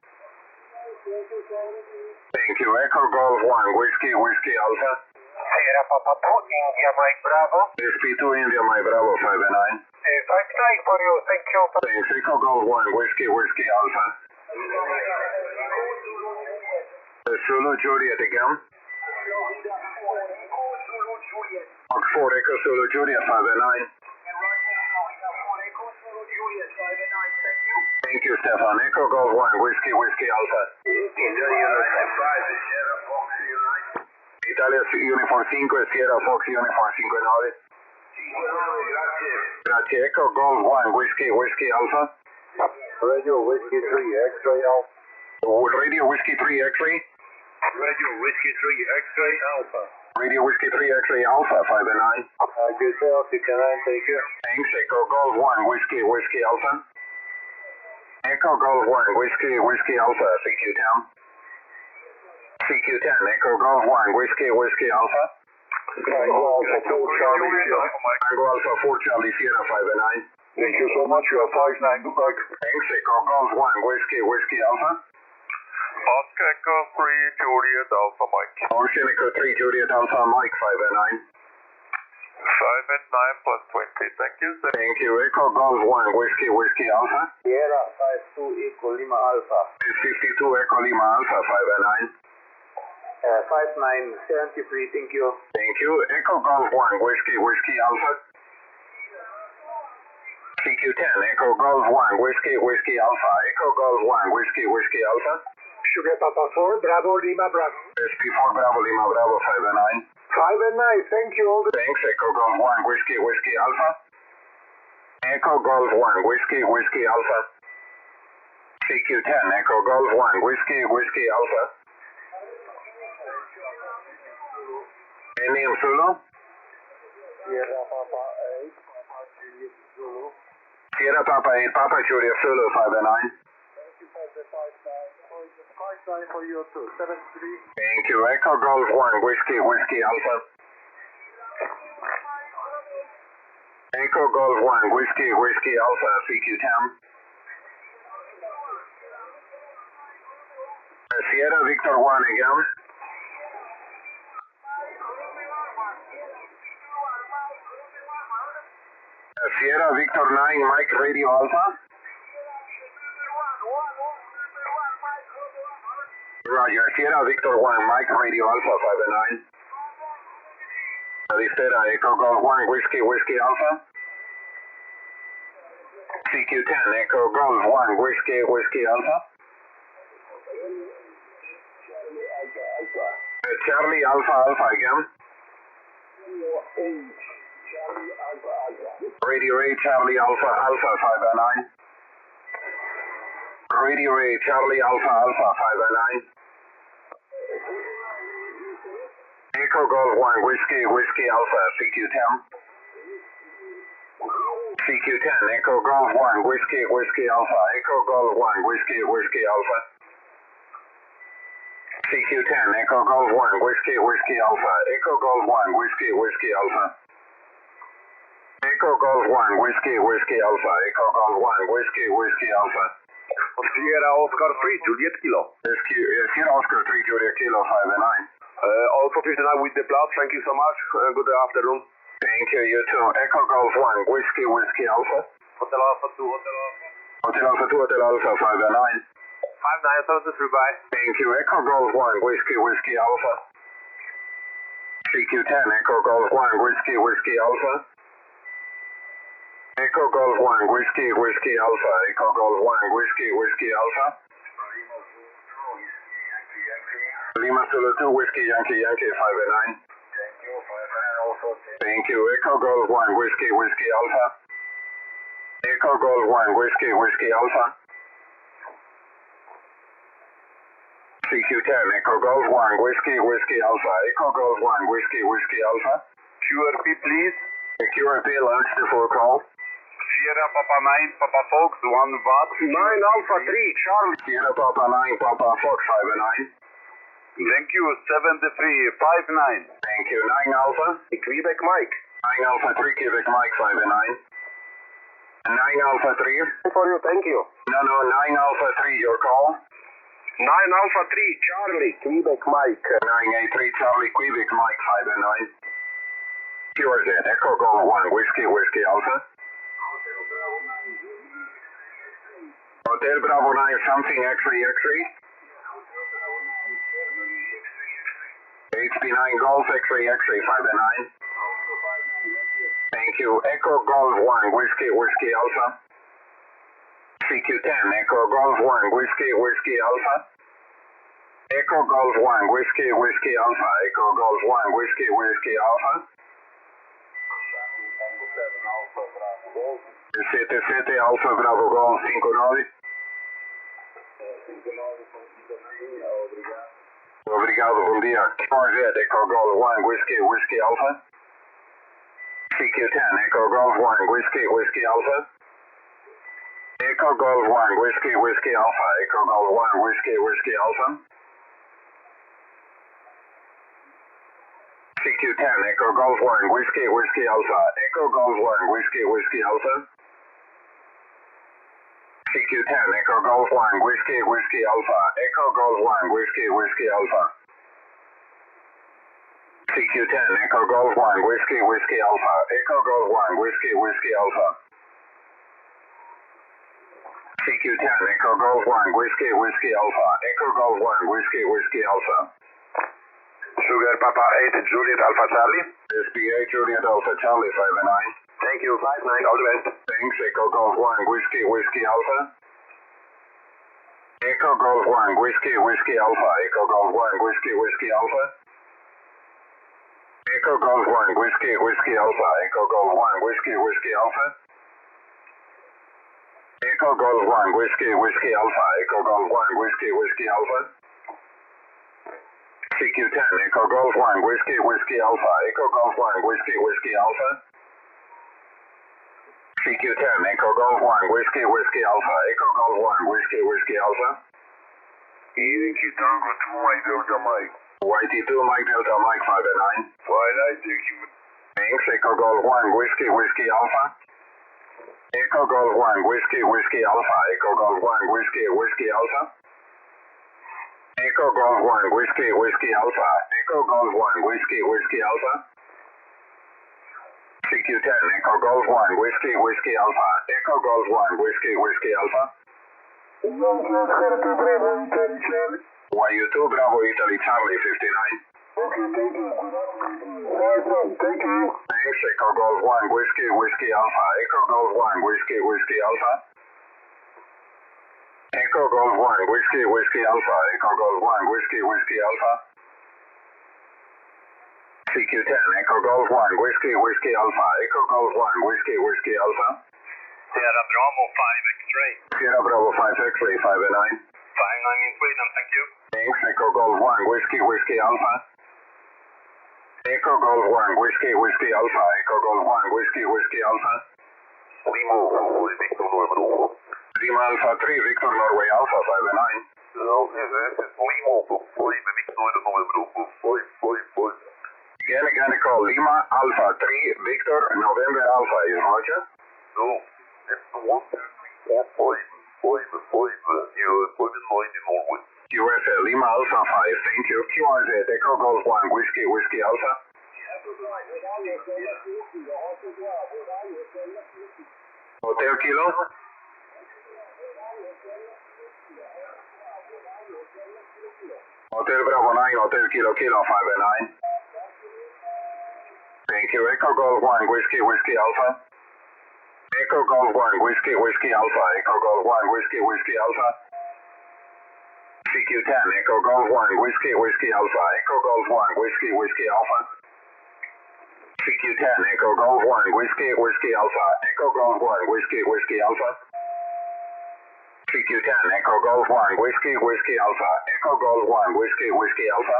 Thank you. Echo Golf 1, Whiskey, Whiskey Alpha. Sierra Papa 2, India Mike Bravo. SP2 India, my Bravo 5 and 9. 59 for you, thank you. Thanks. Echo Golf 1, Whiskey, Whiskey Alpha. Zulu Juliet again. Oxford Echo Zulu Juliet 5 and 9. Thank you, Stefan. Echo Golf 1, Whiskey, Whiskey Alpha. Italia Uniform 5, Sierra Fox Uniform 5 9. Grazie. Echo Golf 1, Whiskey, Whiskey Alpha. Radio Whiskey 3, X-ray Alpha. Radio Whiskey 3 X-ray. Radio Whiskey 3, X-ray Alpha. Radio Whiskey 3 X-ray Alpha 5 and 9. Good sales, you can take care. Thanks. Echo Golf 1, Whiskey, Whiskey Alpha. Echo Golf 1, Whiskey, Whiskey Alpha, CQ10. CQ10, Echo Golf 1, Whiskey, Whiskey Alpha. Tango Alpha 4 Charlie Sierra. Tango Alpha 4 Charlie Sierra 5 and 9. Thank you so much, you are 5-9, good luck. Thanks. Echo Golf 1, Whiskey, Whiskey Alpha. Oscar Echo 3 Juliet Alpha Mike. Ocean Echo 3 Juliet Alpha Mike 5 and 9. 5 and 9 plus 20, thank you. Thank you. Echo Golf 1, Whiskey, Whiskey Alpha. Sierra 52 Echo Lima Alpha. 52 Echo Lima Alpha 5 and 9. 59, 73, thank you. Thank you. Echo Golf 1, Whiskey, Whiskey Alpha. CQ10, Echo Golf 1, Whiskey, Whiskey Alpha. Echo Golf 1, Whiskey, Whiskey Alpha. Sugar Papa 4, Bravo Lima Bravo. SP4 Bravo Lima Bravo 5 and 9. 5 and 9, thank you. Thanks. Echo Golf 1, Whiskey, Whiskey Alpha. Echo Golf 1, Whiskey, Whiskey Alpha. CQ10, Echo Golf 1, Whiskey, Whiskey Alpha. And name Zulu? Sierra Papa 8, Papa Juliet Zulu. Sierra Papa 8, Papa Juliet Zulu 5 and 9. Thank you for the 5-9 for you too, 73. Thank you. Echo Golf 1, Whiskey, Whiskey Alpha. Echo Golf 1, Whiskey, Whiskey Alpha, CQ10. Sierra Victor 1 again. Sierra Victor 9, Mike Radio Alpha. Roger. Sierra Victor 1, Mike Radio Alpha 5 and 9. Sierra Echo Golf 1, Whiskey, Whiskey Alpha. CQ10, Echo Golf 1, Whiskey, Whiskey Alpha. Charlie Alpha Alpha again. Radio A Charlie Alpha Alpha 5 and 9. Radio A Charlie Alpha Alpha 5 and 9. Echo Golf 1, Whiskey, Whiskey Alpha, CQ10. CQ10, Echo Golf 1, Whiskey, Whiskey Alpha. Echo Golf 1, Whiskey, Whiskey Alpha. CQ10, Echo Golf 1, Whiskey, Whiskey Alpha. Echo Golf 1, Whiskey, Whiskey Alpha. Echo Golf 1, Whiskey, Whiskey Alpha. Echo Golf 1, Whiskey, Whiskey Alpha. Sierra Oscar 3, Juliet Kilo. Sierra Oscar 3, Juliet Kilo 5 and 9. Also 59 with the plus, thank you so much. Good afternoon. Thank you, you too. Echo Golf 1, Whiskey, Whiskey Alpha. Hotel Alpha 2, Hotel Alpha. Hotel Alpha 2, Hotel Alpha 5 and 9. 5-9, services goodbye. Thank you. Echo Golf 1, Whiskey, Whiskey Alpha. CQ10, Echo Golf 1, Whiskey, Whiskey Alpha. Echo Golf 1, Whiskey, Whiskey Alpha. Echo Golf 1, Whiskey, Whiskey Alpha. Lima Zulu 2, Whiskey, Yankee, Yankee, 5 and 9. Thank you. Echo Golf 1, Whiskey, Whiskey Alpha. Echo Golf 1, Whiskey, Whiskey Alpha. CQ10, Echo Golf 1, Whiskey, Whiskey Alpha. Echo Golf 1, Whiskey, Whiskey Alpha. QRP, please. QRP, launch to full call. Sierra Papa 9, Papa Fox, 1 Watt. 9 Alpha 3, Charlie. Sierra Papa 9, Papa Fox, 5 and 9. Thank you, 73, 5-9. Thank you. 9 Alpha. Quebec Mike. 9 Alpha 3, Quebec Mike, 5 and 9. 9 Alpha 3. For you, thank you. No, 9 Alpha 3, your call. 9 Alpha 3, Charlie. Quebec Mike. 983, Charlie, Quebec Mike, 5 and 9. QRZ, Echo Golf 1, Whiskey, Whiskey Alpha. Hotel Bravo 9, something X-ray, X-ray. HP9 Golf, X-ray, X-ray, 5 and 9. Thank you. Echo Golf 1, Whiskey, Whiskey Alpha. CQ10, Echo Golf 1, Whiskey, Whiskey Alpha. Echo Golf 1, Whiskey, Whiskey Alpha. Echo Golf 1, Whiskey, Whiskey Alpha. 77 Alfa Bravo Golf 59. Obrigado, bom dia. QRZ, Echo Golf 1, Whiskey, Whiskey Alpha. CQ10, Echo Golf 1, Whiskey, Whiskey Alpha. Echo Golf 1, Whiskey, Whiskey Alpha. Echo Golf 1, Whiskey, Whiskey Alpha. CQ10, Echo Golf 1, Whiskey, Whiskey Alpha. Echo Golf 1, Whiskey, Whiskey Alpha. CQ10, Echo Golf 1, Whiskey, Whiskey Alpha. Echo Golf 1, Whiskey, Whiskey Alpha. CQ10, Echo Golf 1, Whiskey, Whiskey Alpha. Echo Golf 1, Whiskey, Whiskey Alpha. CQ10, Echo Golf 1, Whiskey, Whiskey Alpha. Echo Golf 1, Whiskey, Whiskey Alpha. Sugar Papa 8, Juliet Alpha Charlie. SBA, Juliet Alpha Charlie, 5 and 9. Thank you, 5-9, all the best. Thanks, Echo Golf 1, Whiskey, Whiskey Alpha. Echo Golf 1, Whiskey, Whiskey Alpha. Echo Golf 1, Whiskey, Whiskey Alpha. Echo Golf 1, Whiskey, Whiskey Alpha. Echo Golf 1, Whiskey, Whiskey Alpha. Echo Golf 1, Whiskey, Whiskey Alpha. Echo Golf 1, Whiskey, Whiskey Alpha. CQ10, Echo Golf 1, Whiskey, Whiskey Alpha. Echo Golf 1, Whiskey, Whiskey Alpha. CQ10, Echo Golf 1, Whiskey, Whiskey Alpha. Echo Golf 1, Whiskey, Whiskey Alpha. Yankee Tango 2, Mike Delta Mike. YT2, Mike Delta Mike, 5 and 9. 5-9, thank you. Thanks, Echo Golf 1, Whiskey, Whiskey Alpha. Echo Golf 1, Whiskey, Whiskey Alpha. Echo Golf 1, Whiskey, Whiskey Alpha. Echo Golf 1, Whiskey, Whiskey Alpha. Echo Golf 1, Whiskey, Whiskey Alpha. CQ10, Echo Golf 1, Whiskey, Whiskey Alpha. Echo Golf 1, Whiskey, Whiskey Alpha. YU2, Bravo Italy, Charlie, 59. Thanks, Echo Golf 1, Whiskey, Whiskey Alpha. Echo Golf 1, Whiskey, Whiskey Alpha. Echo Golf 1, Whiskey, Whiskey Alpha. Echo Golf 1, Whiskey, Whiskey Alpha. CQ10, Echo Golf 1, Whiskey, Whiskey Alpha. Echo Golf 1, Whiskey, Whiskey Alpha. Sierra Bravo 5, X-ray. Sierra Bravo 5, X-ray, 5 and 9. 5-9 in Sweden, thank you. Thanks, Echo Golf 1, Whiskey, Whiskey Alpha. Echo Golf 1, Whiskey, Whiskey Alpha. Echo Golf 1, Whiskey, Whiskey Alpha. Lima, Victor Norway. Lima Alpha 3, Victor Norway Alpha, 5 and 9. No, this is Lima, 5, Victor Norway. Again, Echo Lima Alpha 3, Victor November Alpha, is Roger? No, it's 1, 2, 3, 4, 5, 5, you're 5 and 9 in Norway. USA Lima Alpha 5, thank you. QRZ, Echo Golf 1, Whiskey, Whiskey Alpha. Hotel Kilo. Hotel Bravo 9, Hotel Kilo, Kilo 5 and 9. Thank you. Echo Golf 1, Whiskey, Whiskey Alpha. Echo Golf 1, Whiskey, Whiskey Alpha, Echo Golf 1, Whiskey, Whiskey Alpha. CQ10, Echo Golf 1, Whiskey, Whiskey Alpha, Echo Golf 1, Whiskey, Whiskey Alpha. CQ10, Echo Golf 1, Whiskey, Whiskey Alpha, Echo Golf 1, Whiskey, Whiskey Alpha. CQ10, Echo Golf 1, Whiskey, Whiskey Alpha, Echo Golf 1, Whiskey, Whiskey Alpha.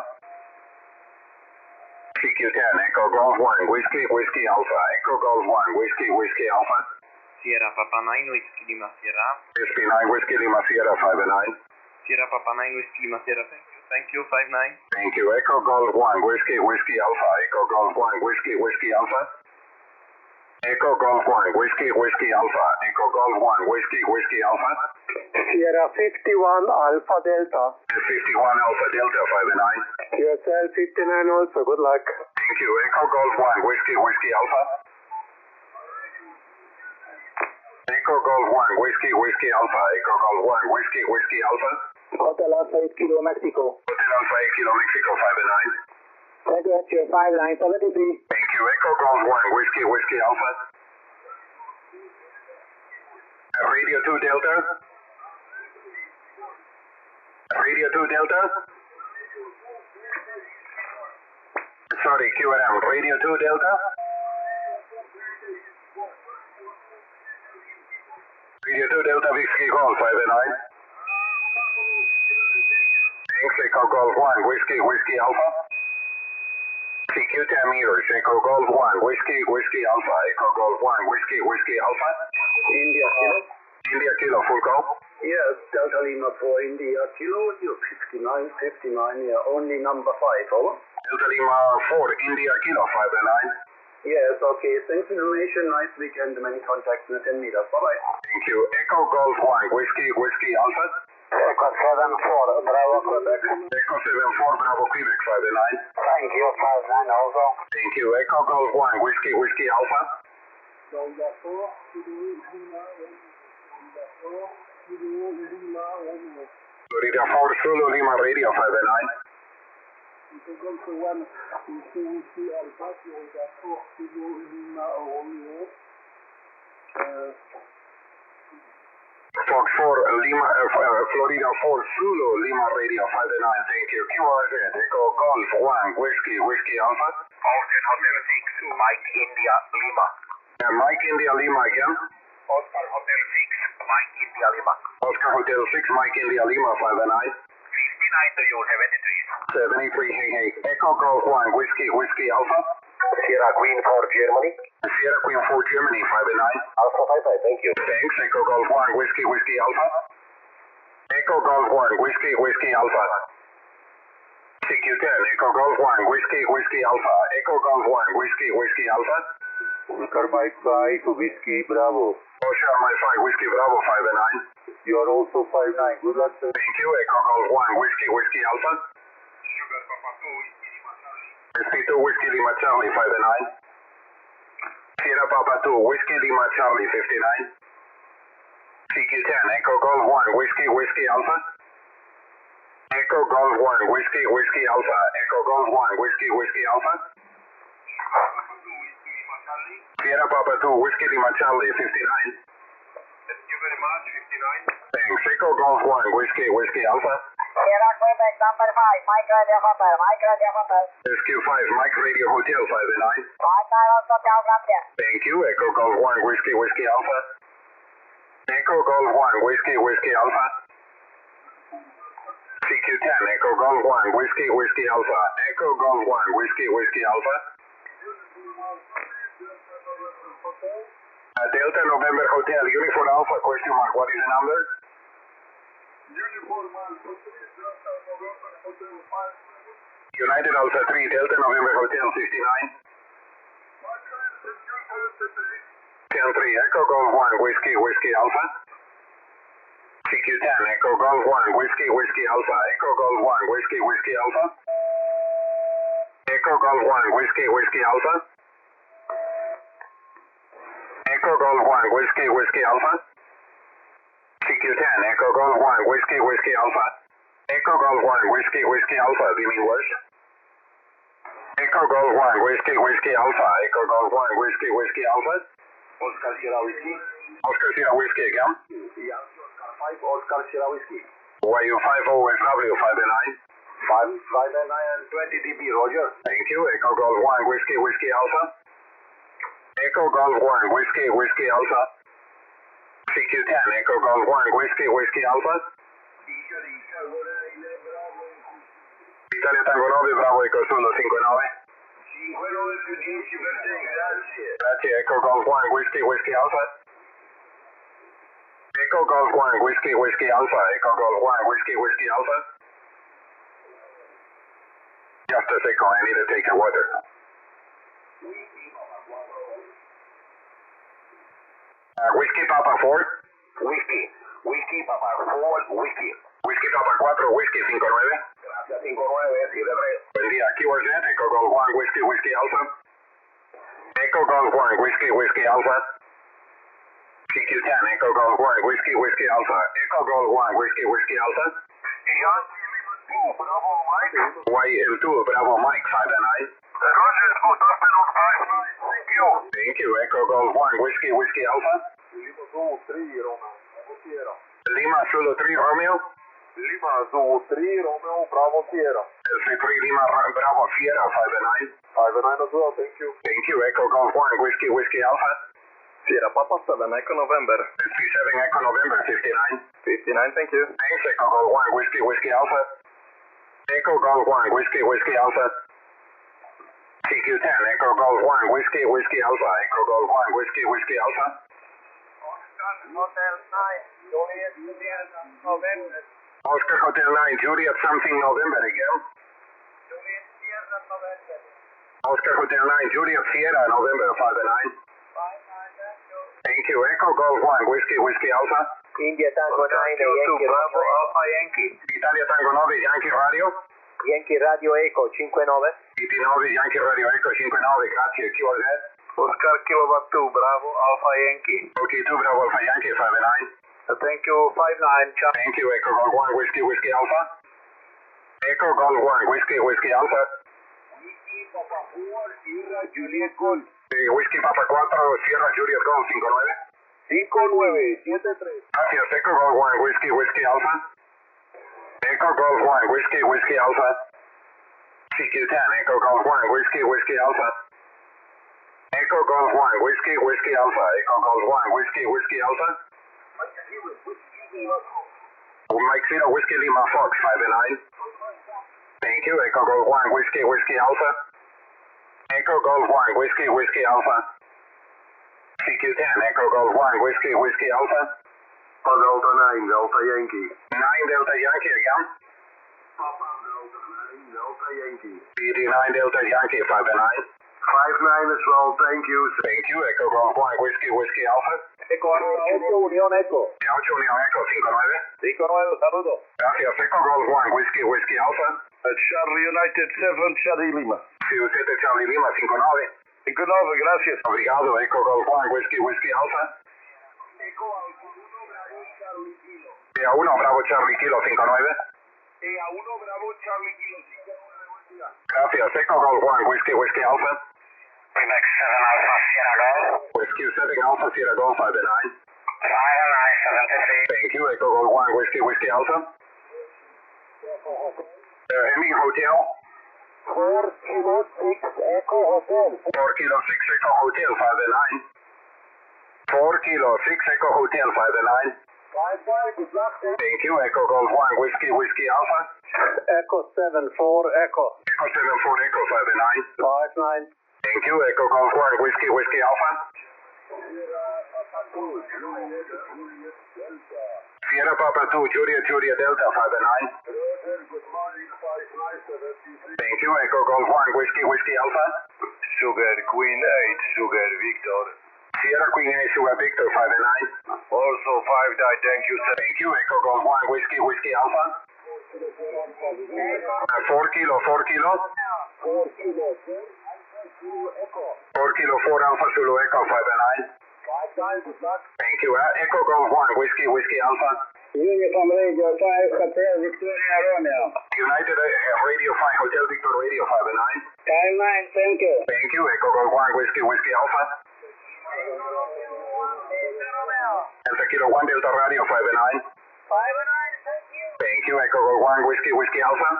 CQ10, Echo Golf 1, Whiskey, Whiskey Alpha, Echo Golf 1, Whiskey, Whiskey Alpha. Sierra Papa 9 Whiskey Lima Sierra. SB9, Whiskey Lima Sierra 5-9. Sierra Papa 9 Whiskey Lima Sierra. Thank you 5-9. Thank you. Echo Golf 1, Whiskey, Whiskey Alpha, Echo Golf 1, Whiskey, Whiskey Alpha. Echo Golf 1, Whiskey, Whiskey Alpha, Echo Golf 1, Whiskey, Whiskey Alpha. Sierra 51 Alpha Delta. 51 Alpha Delta 5-9. QSL 59 also, good luck. Thank you. Echo Golf 1, Whiskey, Whiskey Alpha. Echo Golf 1, Whiskey, Whiskey Alpha, Echo Golf 1, Whiskey, Whiskey Alpha. Hotel Alpha 8 Kilo Mexico. Hotel Alpha 8 Kilo Mexico 5-9. Thank you, Sierra 59, 73. Thank you. Echo Golf 1, Whiskey, Whiskey Alpha. Radio 2 Delta. Radio 2 Delta. Sorry, QRM. Radio 2 Delta. Radio 2 Delta Whiskey Golf 5-9. Thanks, Echo Golf 1, Whiskey, Whiskey Alpha. CQ 10 meters, Echo Golf 1, Whiskey, Whiskey Alpha, Echo Golf 1, Whiskey, Whiskey Alpha. India Kilo. India Kilo, full call. Yes, Delta Lima 4 India Kilo, you're 59, 59, yeah, only number 5, over. Delta Lima 4, India Kilo 5-9. Yes, okay, thanks information, nice weekend, many contacts in the 10 meters, bye-bye. Thank you. Echo Golf 1, Whiskey, Whiskey Alpha. Echo 74, Bravo Quebec. Echo 74, Bravo Quebec 5-9. Thank you, 59 also. Thank you. Echo Golf 1, Whiskey, Whiskey Alpha. Delta 4, Lima, Lima, Florida 4, Zulu Lima Radio 5-9. Golf 1, Whiskey Alpha, Delta 4, Lima, Romeo. Fox 4, Lima, Florida 4, Zulu Lima Radio 5-9. Thank you. QRZ, Echo Golf 1, Whiskey, Whiskey Alpha. Austin Hotel 6, Mike India Lima. Mike India Lima again. Oscar Hotel 6, Mike India Lima. Oscar Hotel 6, Mike India Lima 5-9. 59 to you, 73. 73, hey. Echo Golf 1, Whiskey, Whiskey Alpha. Sierra Queen for Germany. Sierra Queen 4, Germany 5-9. Alpha 55, thank you. Thanks. Echo Golf 1, Whiskey, Whiskey Alpha. Echo Golf 1, Whiskey, Whiskey Alpha. CQ10, Echo Golf 1, Whiskey, Whiskey Alpha. Echo Golf 1, Whiskey, Whiskey Alpha. Oscar Mike 5, Whiskey Bravo. Oscar Mike 5, Whiskey Bravo 5-9. You are also 59, good luck, sir. Thank you. Echo Golf 1, Whiskey, Whiskey Alpha. Sugar Papa 2, Whiskey Lima Charlie. SP2, Whiskey Lima Charlie 5-9. Sierra Papa 2, Whiskey Lima Charlie 59. CQ10, Echo Golf 1, Whiskey, Whiskey Alpha. Echo Golf 1, Whiskey, Whiskey Alpha. Echo Golf 1, Whiskey, Whiskey Alpha. Sierra Papa 2, Whiskey Lima Charlie 59. Thank you very much, 59. Thanks. Echo Golf 1, Whiskey, Whiskey Alpha. Sierra Quebec number 5, Mike Radio Hotel, Mike Radio Hotel. SQ5, Mike Radio Hotel 5-9. 59 also telegram there. Thank you. Echo Golf 1, Whiskey, Whiskey Alpha. Echo Golf 1, Whiskey, Whiskey Alpha. CQ10, Echo Golf 1, Whiskey, Whiskey Alpha. Echo Golf 1, Whiskey, Whiskey Alpha. Delta November Hotel, Uniform Alpha, question mark, what is the number? United Alpha 3, Delta November Hotel 69. 10-3, Echo Golf 1, Whiskey, Whiskey Alpha. CQ10, Echo Golf 1, Whiskey, Whiskey Alpha. Echo Golf 1, Whiskey, Whiskey Alpha. Echo Golf 1, Whiskey, Whiskey Alpha. Echo Golf 1, Whiskey, Whiskey Alpha. CQ10, Echo Golf 1, Whiskey, Whiskey Alpha. Echo Golf 1, Whiskey, Whiskey Alpha, do you mean worse? Echo Golf 1, Whiskey, Whiskey Alpha. Echo Golf 1, Whiskey, Whiskey Alpha. Oscar Sierra Whiskey. Oscar Sierra Whiskey again. Yankee Oscar 5, Oscar Sierra Whiskey. YU 50SW 5 5, 5 and 20 dB, Roger. Thank you. Echo Golf 1 Whiskey Whiskey Alpha. Echo Golf 1 Whiskey Whiskey Alpha. CQ10 Echo Golf 1 Whiskey Whiskey Alpha. Italia Tango 9 Bravo Echo Zulu 59. 59 più 10 per te, grazie. Grazie. Echo Golf 1 Whiskey Whiskey Alpha. Echo Golf 1 Whiskey Whiskey Alpha. Echo Golf 1 Whiskey Whiskey Alpha. Just a second, I need to take a water. Whiskey Papa 4. Whiskey Papa 4, Whiskey. Whiskey Papa 4, Whiskey 59. Gracias, 59, 73. Buen día, aquí was that. Echo Golf 1 Whiskey Whiskey Alpha. Echo Golf 1 Whiskey Whiskey Alpha. CQ10 Echo Golf 1 Whiskey Whiskey Alpha. Echo Golf 1 Whiskey Whiskey Alpha. Bravo, Mike. YL2 Bravo Mike 5 and 9. Roger, good afternoon, 5-9. Thank you. Thank you. Echo Golf 1 Whiskey Whiskey Alpha. Lima 2-3, Romeo. Bravo Sierra. Lima Zulu 3 Romeo. Lima 2-3, Romeo. Bravo Sierra. LC3 Lima Bravo Sierra 5 and 9. 5-9 as well, thank you. Thank you. Echo Golf 1 Whiskey Whiskey Alpha. Sierra Papa 7, Echo November. LC7 Echo November 59. 59, thank you. Thanks. Echo Golf 1 Whiskey Whiskey Alpha. Echo Golf 1 Whiskey Whiskey Alpha. CQ10 Echo Golf 1 Whiskey Whiskey Alpha. Echo Golf 1 Whiskey Whiskey Alpha. Hotel 9, Juliet, November. Oscar Hotel 9 Juliet something November again. Juliet, Sierra, November. Oscar Hotel 9 Juliet Sierra November 5 and 9. 5, 9, Thank you. Echo Golf 1 Whiskey Whiskey Alpha. India Tango 9, Yankee Bravo Radio. Alpha Yankee. Italia Tango 9 Yankee Radio. Yankee Radio Echo 59. IT9 Yankee Radio Echo 59. Grazie. Chi was that? Oscar Kilowatt 2, Bravo Alpha Yankee. OK2 Bravo Alpha Yankee 5 and 9. Thank you, 5-9, Chuck. Thank you. Echo Golf 1 Whiskey Whiskey Alpha. Echo Golf 1 Whiskey Whiskey Alpha. Whiskey Papa 4, Sierra Juliet Golf. Whiskey Papa 4 Sierra Juliet Golf 59. 5973. Gracias. Echo Golf 1 Whiskey Whiskey Alpha. Echo Golf 1 Whiskey Whiskey Alpha. CQ10 Echo Golf 1 Whiskey Whiskey Alpha. Echo Golf 1 Whiskey Whiskey Alpha. Echo Golf 1 Whiskey Whiskey Alpha. Mike Zero Whiskey Lima Fox 5 and 9. Thank you. Echo Golf 1 Whiskey Whiskey Alpha. Echo Golf 1 Whiskey Whiskey Alpha. CQ10 Echo Golf 1 Whiskey Whiskey Alpha. Delta 9, Delta Yankee. 9 Delta Yankee again. Papa Delta 9, Delta Yankee. BD9 Delta Yankee 5 and 9. 5-9 as well, thank you. Thank you. Echo Golf 1 Whiskey Whiskey Alpha. Echo 8, Unión Echo. 8 Unión Echo 59. 59, saludo. Gracias. Echo Golf 1 Whiskey Whiskey Alpha. Charlie United 7, Charlie Lima. 7 Charlie Lima 59. 59, gracias. Obrigado. Echo Golf 1 Whiskey Whiskey Alpha. Echo 1, Bravo Charlie Kilo. A1 Bravo Charlie Kilo 59. A1, Bravo Charlie Kilo 59, buen día. Gracias. Echo Golf 1 Whiskey Whiskey Alpha. Remix 7 Alpha Sierra Golf. Whiskey 7 Alpha Sierra Golf 5 and 9. 5 and 9, 73. Thank you. Echo Golf 1 Whiskey Whiskey Alpha. Hemi Hotel. 4 Kilo 6 Echo Hotel. 4 Kilo 6 Echo Hotel 5 and 9. 4 Kilo 6 Echo Hotel 5 and 9. 5, good luck. Thank you. Echo Golf 1 Whiskey Whiskey Alpha. Echo 7 4 Echo. Echo 7 4 Echo 5 and 9. 5, 9. Thank you. Echo Golf 1 Whiskey Whiskey Alpha. Sierra Papa 2 Juliet Juliet Delta 5 and 9. Thank you. Echo Golf 1 Whiskey Whiskey Alpha. Sugar Queen 8, Sugar Victor. Sierra Queen A Sugar Victor 5 and 9. Also 5-9, thank you, sir. Thank you. Echo Golf 1 Whiskey Whiskey Alpha. 4 Kilo 4 Kilo. 4 Kilo 4 Alpha Zulu Echo 5 and 9. Thank you. Echo Golf 1 Whiskey Whiskey Alpha. Uniform Radio 5, Hotel Victoria Romeo. United Radio 5 Hotel Victor Radio 5 and 9. 5-9, thank you. Thank you. Echo Golf 1 Whiskey Whiskey Alpha. Romeo. Delta Kilo 1 Delta Radio 59. 5-9, thank you. Thank you, Echo Golf 1 Whiskey Whiskey Alpha.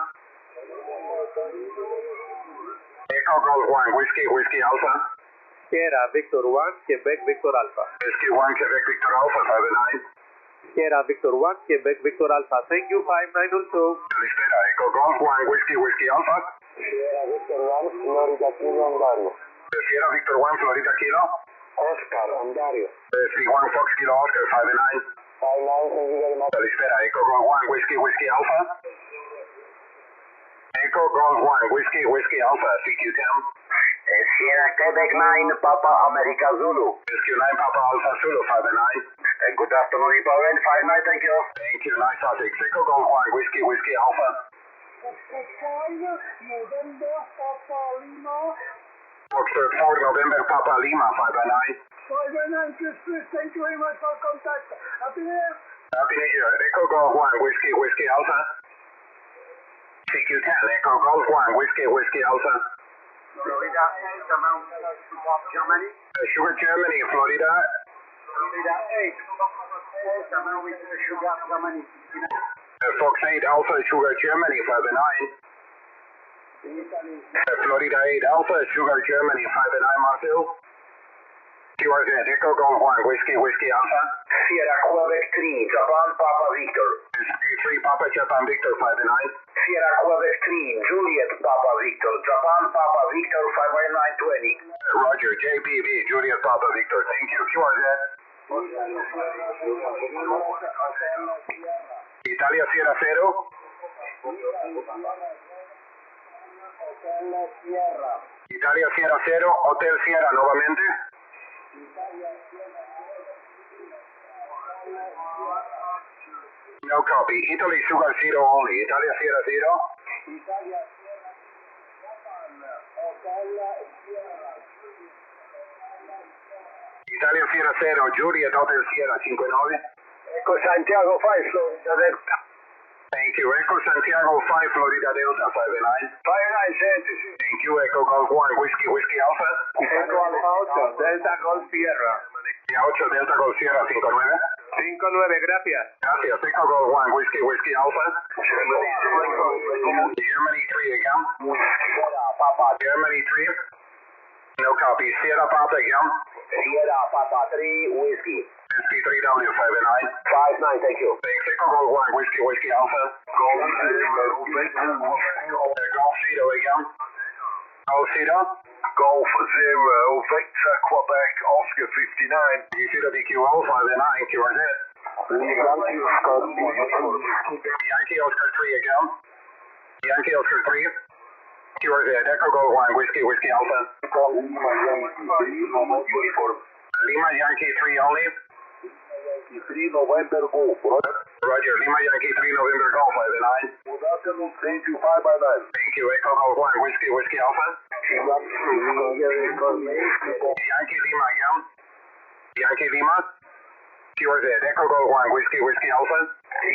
Echo Golf 1 Whiskey Whiskey Alpha. Sierra Victor 1, Quebec Victor Alpha. Whiskey 1 Quebec Victor Alpha 59. Sierra Victor 1, Quebec Victor Alpha. Thank you, 59 also. Espera, Echo Golf 1 Whiskey Whiskey Alpha. Sierra Victor 1, Florida Kilo Ontario. Sierra Victor 1 Florida Kilo. Oscar, Ontario. C1 Fox Kilo Oscar 59. 5-9, thank you very much. Espera, Echo Golf 1 Whiskey Whiskey Alpha. Echo Golf 1 Whiskey Whiskey Alpha, CQ10. Sierra Quebec 9, Papa America Zulu. SQ9 Papa Alpha Zulu 59. Good afternoon, Ibrahim. 5-9, thank you. Thank you, nice Arctic. Echo Golf 1 Whiskey Whiskey Alpha. Foxtrot 4 November Papa Lima 509. 5-9, Chris, thank you very much for contact. Happy New Year. Happy New Year. Echo Golf 1 Whiskey Whiskey Alpha. CQ10 Echo Golf 1 Whiskey Whiskey Alpha. Florida, Germany. Sugar Germany, Florida. Florida 8. Sugar Germany. Fox 8 Alpha Sugar Germany 59. Florida 8 Alpha Sugar Germany 59 Marcel. QRZ Echo Golf 1 Whiskey Whiskey Alpha. Sierra Quebec 3, Japan Papa Victor. SQ3 Papa Japan Victor 59. Sierra Quebec 3, Juliet Papa Victor. Japan Papa Victor 51920. Roger JPV Juliet Papa Victor. Thank you. QRZ. Italia Sierra 0. Italia Sierra 0. Hotel Sierra nuevamente. No copy. Italy Sugar 0 only. Italia Sierra 0. Italia Sierra 0. Juliet Hotel Sierra 59. Echo Santiago 5, Florida Delta. Thank you. Echo Santiago 5 Florida Delta 59. 5-9, Santis. Thank you. Echo Golf 1 Whiskey Whiskey Alpha. Echo Alpha 8, Delta Golf Sierra. 8 Delta Golf Sierra 59. 5-9, gracias. Gracias. Echo Golf 1 Whiskey Whiskey Alpha. Germany 3 again. Germany 3. No copy. Sierra Papa again. Sierra Papa 3, Whiskey. SP3W 59. 5-9, thank you. Thanks. Echo Golf 1 Whiskey Whiskey Alpha. Golf Zero again. Golf Zero. Golf 0, Victor Quebec Oscar 59. DCWQO 59. QRZ. Yankee Oscar 3 again. Yankee Oscar 3. QRZ. Echo Golf 1 Whiskey Whiskey Alpha. Lima Yankee 3 only. 3 November Golf. Roger. Lima Yankee 3 November Golf 59. Good afternoon, thank you, 5-9. Thank you. Echo Golf 1 Whiskey Whiskey Alpha. Yankee Lima again. Yankee Lima. QRZ. Echo Golf 1 Whiskey Whiskey Alpha. Y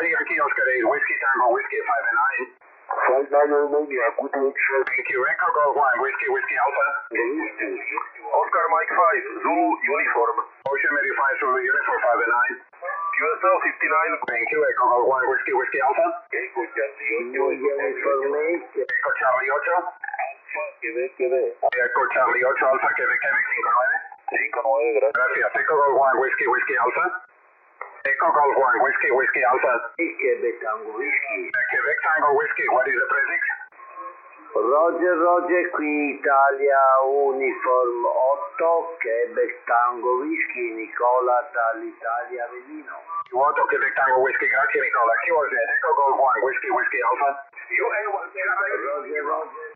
Yankee Oscar 8 Whiskey Tango Whiskey 59. Thank you. Echo Golf 1 Whiskey Whiskey Alpha. Oscar Mike 5, Zulu Uniform. Ocean 85 Zulu Uniform 59. QSL 59. Thank you. Echo Golf 1 Whiskey Whiskey Alpha. Echo Charlie 8. Echo Charlie 8 Alpha Quebec Quebec 59. Gracias. Echo Golf 1 Whiskey Whiskey Alpha. Echo Golf 1 Whiskey Whiskey Alpha. Quebec Tango Whiskey. Quebec Tango Whiskey. What is the prefix? Roger, qui Italia Uniform 8, Quebec Tango Whiskey, Nicola dall'Italia Velino. Auto Quebec Tango Whiskey. Grazie Nicola. QRZ. Echo Golf 1 Whiskey Whiskey Alpha.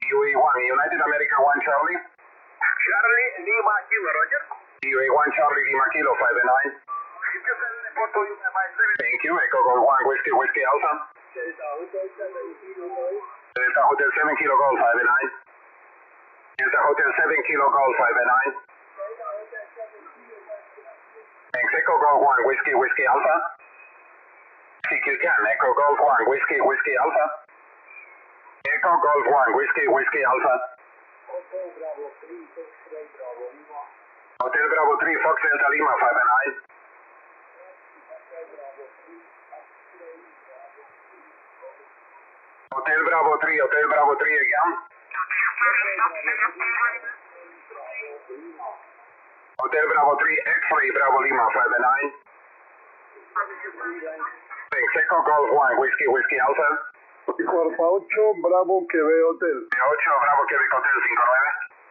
UA1 United America 1 Charlie. Charlie Lima Kilo, Roger. UA1 Charlie Lima Kilo 59. Thank you. Echo Golf 1 Whiskey Whiskey Alpha. Delta Hotel 7 Kilo Golf 59. Delta Hotel 7 Kilo Golf 59. Thanks. Echo Golf 1 Whiskey Whiskey Alpha. CQ10 Echo Golf 1 Whiskey Whiskey Alpha. Echo Golf 1 Whiskey Whiskey Alpha. Hotel Bravo 3, Fox Delta Lima 59. Hotel Bravo 3 again. Hotel Bravo 3, X-Ray Bravo Lima 59. Thanks, Echo Golf 1, Whiskey Alpha. Corpa 8, Bravo Quebec Hotel. 8 Bravo Quebec Hotel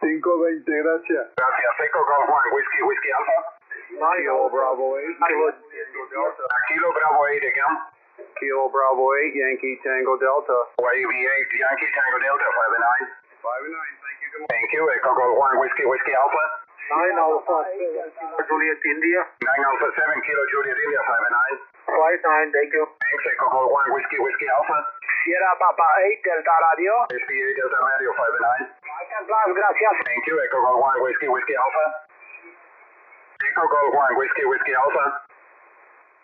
59. 520, gracias. Gracias, Echo Golf 1, Whiskey Alpha. Kilo Bravo 8, Kilo Bravo 8 again. Kilo Bravo 8, Yankee Tango Delta. YV 8, Yankee Tango Delta 59. 59, Thank you, Echo Golf 1, Whiskey Alpha. 9 Alpha Juliet India. 9 Alpha 7, Kilo Juliet India 59. 59, thank you. Thanks, Echo Golf 1, Whiskey Alpha. Sierra Papa 8, Delta Radio. SBA Delta Radio 59. Gracias. Thank you, Echo Golf 1, Whiskey Alpha. Echo Golf 1, Whiskey Alpha.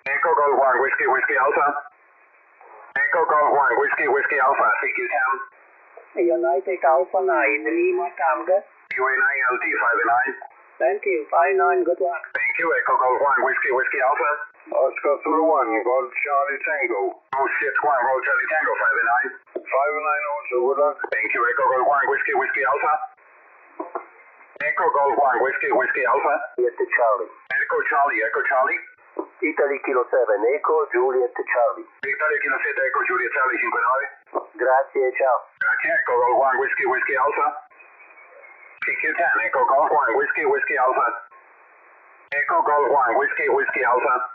Echo Golf 1, Whiskey Alpha. Echo Golf 1, Whiskey Alpha, CQ10. United Alpha 9, Lima Tango. UA9 LT 59. Thank you, 59, good luck. Thank you, Echo Golf 1, Whiskey Alpha. Oscar Zulu 1, Golf Charlie Tango. Oh, 6-1, Roll Charlie Tango 59. 59 also, good luck. Thank you, Echo Golf 1, Whiskey Alpha. Echo Golf 1, Whiskey Alpha. Juliet Charlie. Echo Charlie. Italy Kilo 7, Echo Juliet Charlie. Italia Kilo 7, Echo Juliet Charlie 59. Grazie, ciao. Grazie, Echo Golf 1, Whiskey Alpha. CQ10, Echo Golf 1, Whiskey Alpha. Echo Golf 1, Whiskey Alpha.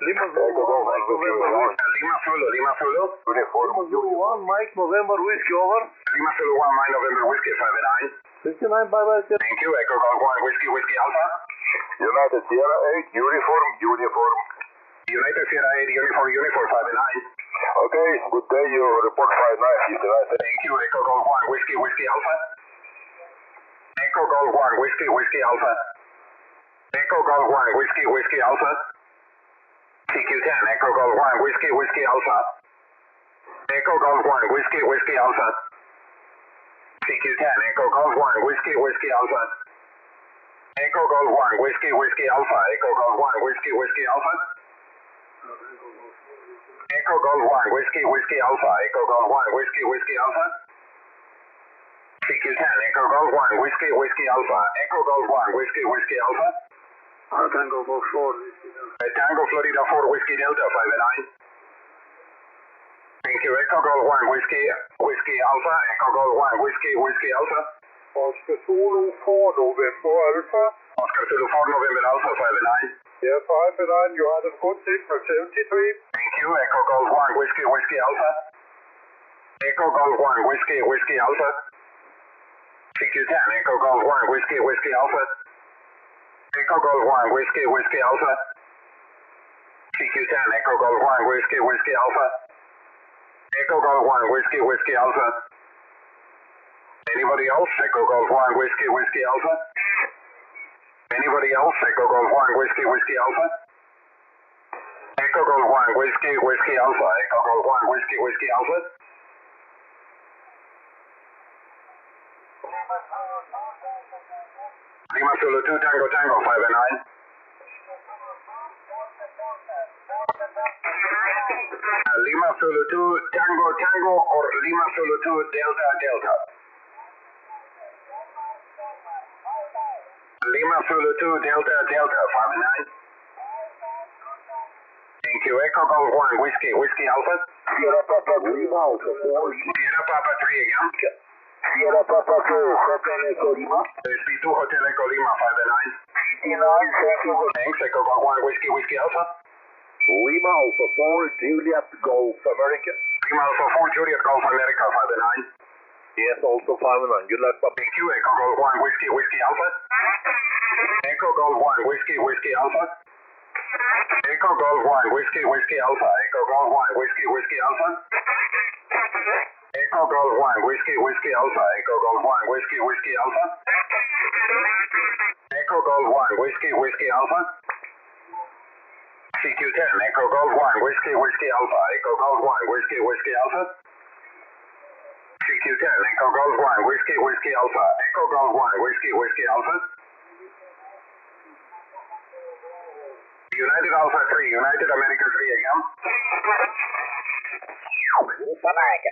Lima Zulu 1, Mike November Whiskey. Lima Zulu. Lima Zulu 1, Mike November Whiskey, over. Lima Zulu 1, Mike November Whiskey 59. 59, bye-bye. Thank you, Echo Golf 1, Whiskey Alpha. United Sierra 8, uniform. United Sierra 8, uniform 59. Okay, good day, you report 59, United. Thank you, Echo Golf 1, Whiskey Alpha. Echo Golf 1, Whiskey Alpha. Echo Golf 1, Whiskey Alpha. CQ10, Echo Golf 1, Whiskey Alpha. Echo Golf 1, Whiskey Alpha. CQ10, Echo Golf 1, Whiskey Alpha. Echo Golf 1, Whiskey Alpha. Echo Golf 1, Whiskey Alpha. Echo Golf 1, Whiskey Alpha. Echo Golf 1, Whiskey Alpha. CQ10, Echo Golf 1, Whiskey Alpha. Echo Golf 1, Whiskey Alpha. Tango Golf 4. Tango Florida 4, Whiskey Delta 59. Thank you, Echo Golf 1, Whiskey Alpha. Echo Golf 1, Whiskey Alpha. Oscar Zulu 4, November Alpha. Oscar Zulu 4, November Alpha 59. Yeah, 59, you had a good signal, 73. Thank you, Echo Golf 1, Whiskey Alpha. Echo Golf 1, Whiskey Alpha. CQ10, Echo Golf 1, Whiskey Alpha. Echo Golf 1, Whiskey Alpha. CQ10, Echo Golf 1, Whiskey Alpha. Echo Golf 1, Whiskey Alpha. Anybody else? Echo Golf 1, Whiskey Alpha. Anybody else? Echo Golf 1, Whiskey Alpha. Echo Golf 1, Whiskey Alpha. Echo Golf 1, Whiskey Alpha. Lima Zulu 2, Tango 59. Lima Zulu 2, Tango or Lima Zulu 2, Delta. Lima Zulu 2, Delta 59. Thank you, Echo Golf 1, Whiskey Alpha. Sierra Papa 3, Alpha 4. Sierra Papa 3 again. Sierra Papa 2, Hotel Echo Lima. SB2 Hotel Echo Lima 59. 59, thank you. Thanks, Echo Golf 1, Whiskey Alpha. Lima Alpha 4, Juliet Golf America. Lima Alpha 4, Juliet Golf America 59. Yes, also 59. Good luck, Papa. Thank you, Echo Golf 1, Whiskey Alpha. Echo Golf 1, Whiskey Alpha. Echo Golf 1, Whiskey Alpha. Echo Golf 1, Whiskey Alpha. Echo Golf 1, Whiskey Alpha. Echo Golf 1, Whiskey Alpha. Echo Golf 1, Whiskey Alpha. CQ10, Echo Golf 1, Whiskey Alpha. Echo Golf 1, Whiskey Alpha. CQ10, Echo Golf 1, Whiskey, Whiskey Alpha. Echo Golf 1, Whiskey, Whiskey Alpha. United Alpha 3, United America 3 again. America.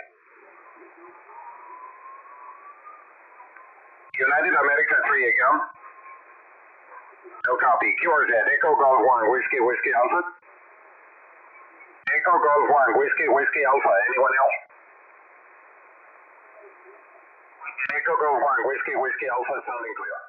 United America 3 again. No copy. QRZ, Echo Golf 1, Whiskey, Whiskey Alpha. Echo Golf 1, Whiskey, Whiskey Alpha. Anyone else? Echo Golf 1, Whiskey, Whiskey Alpha, sounding clear.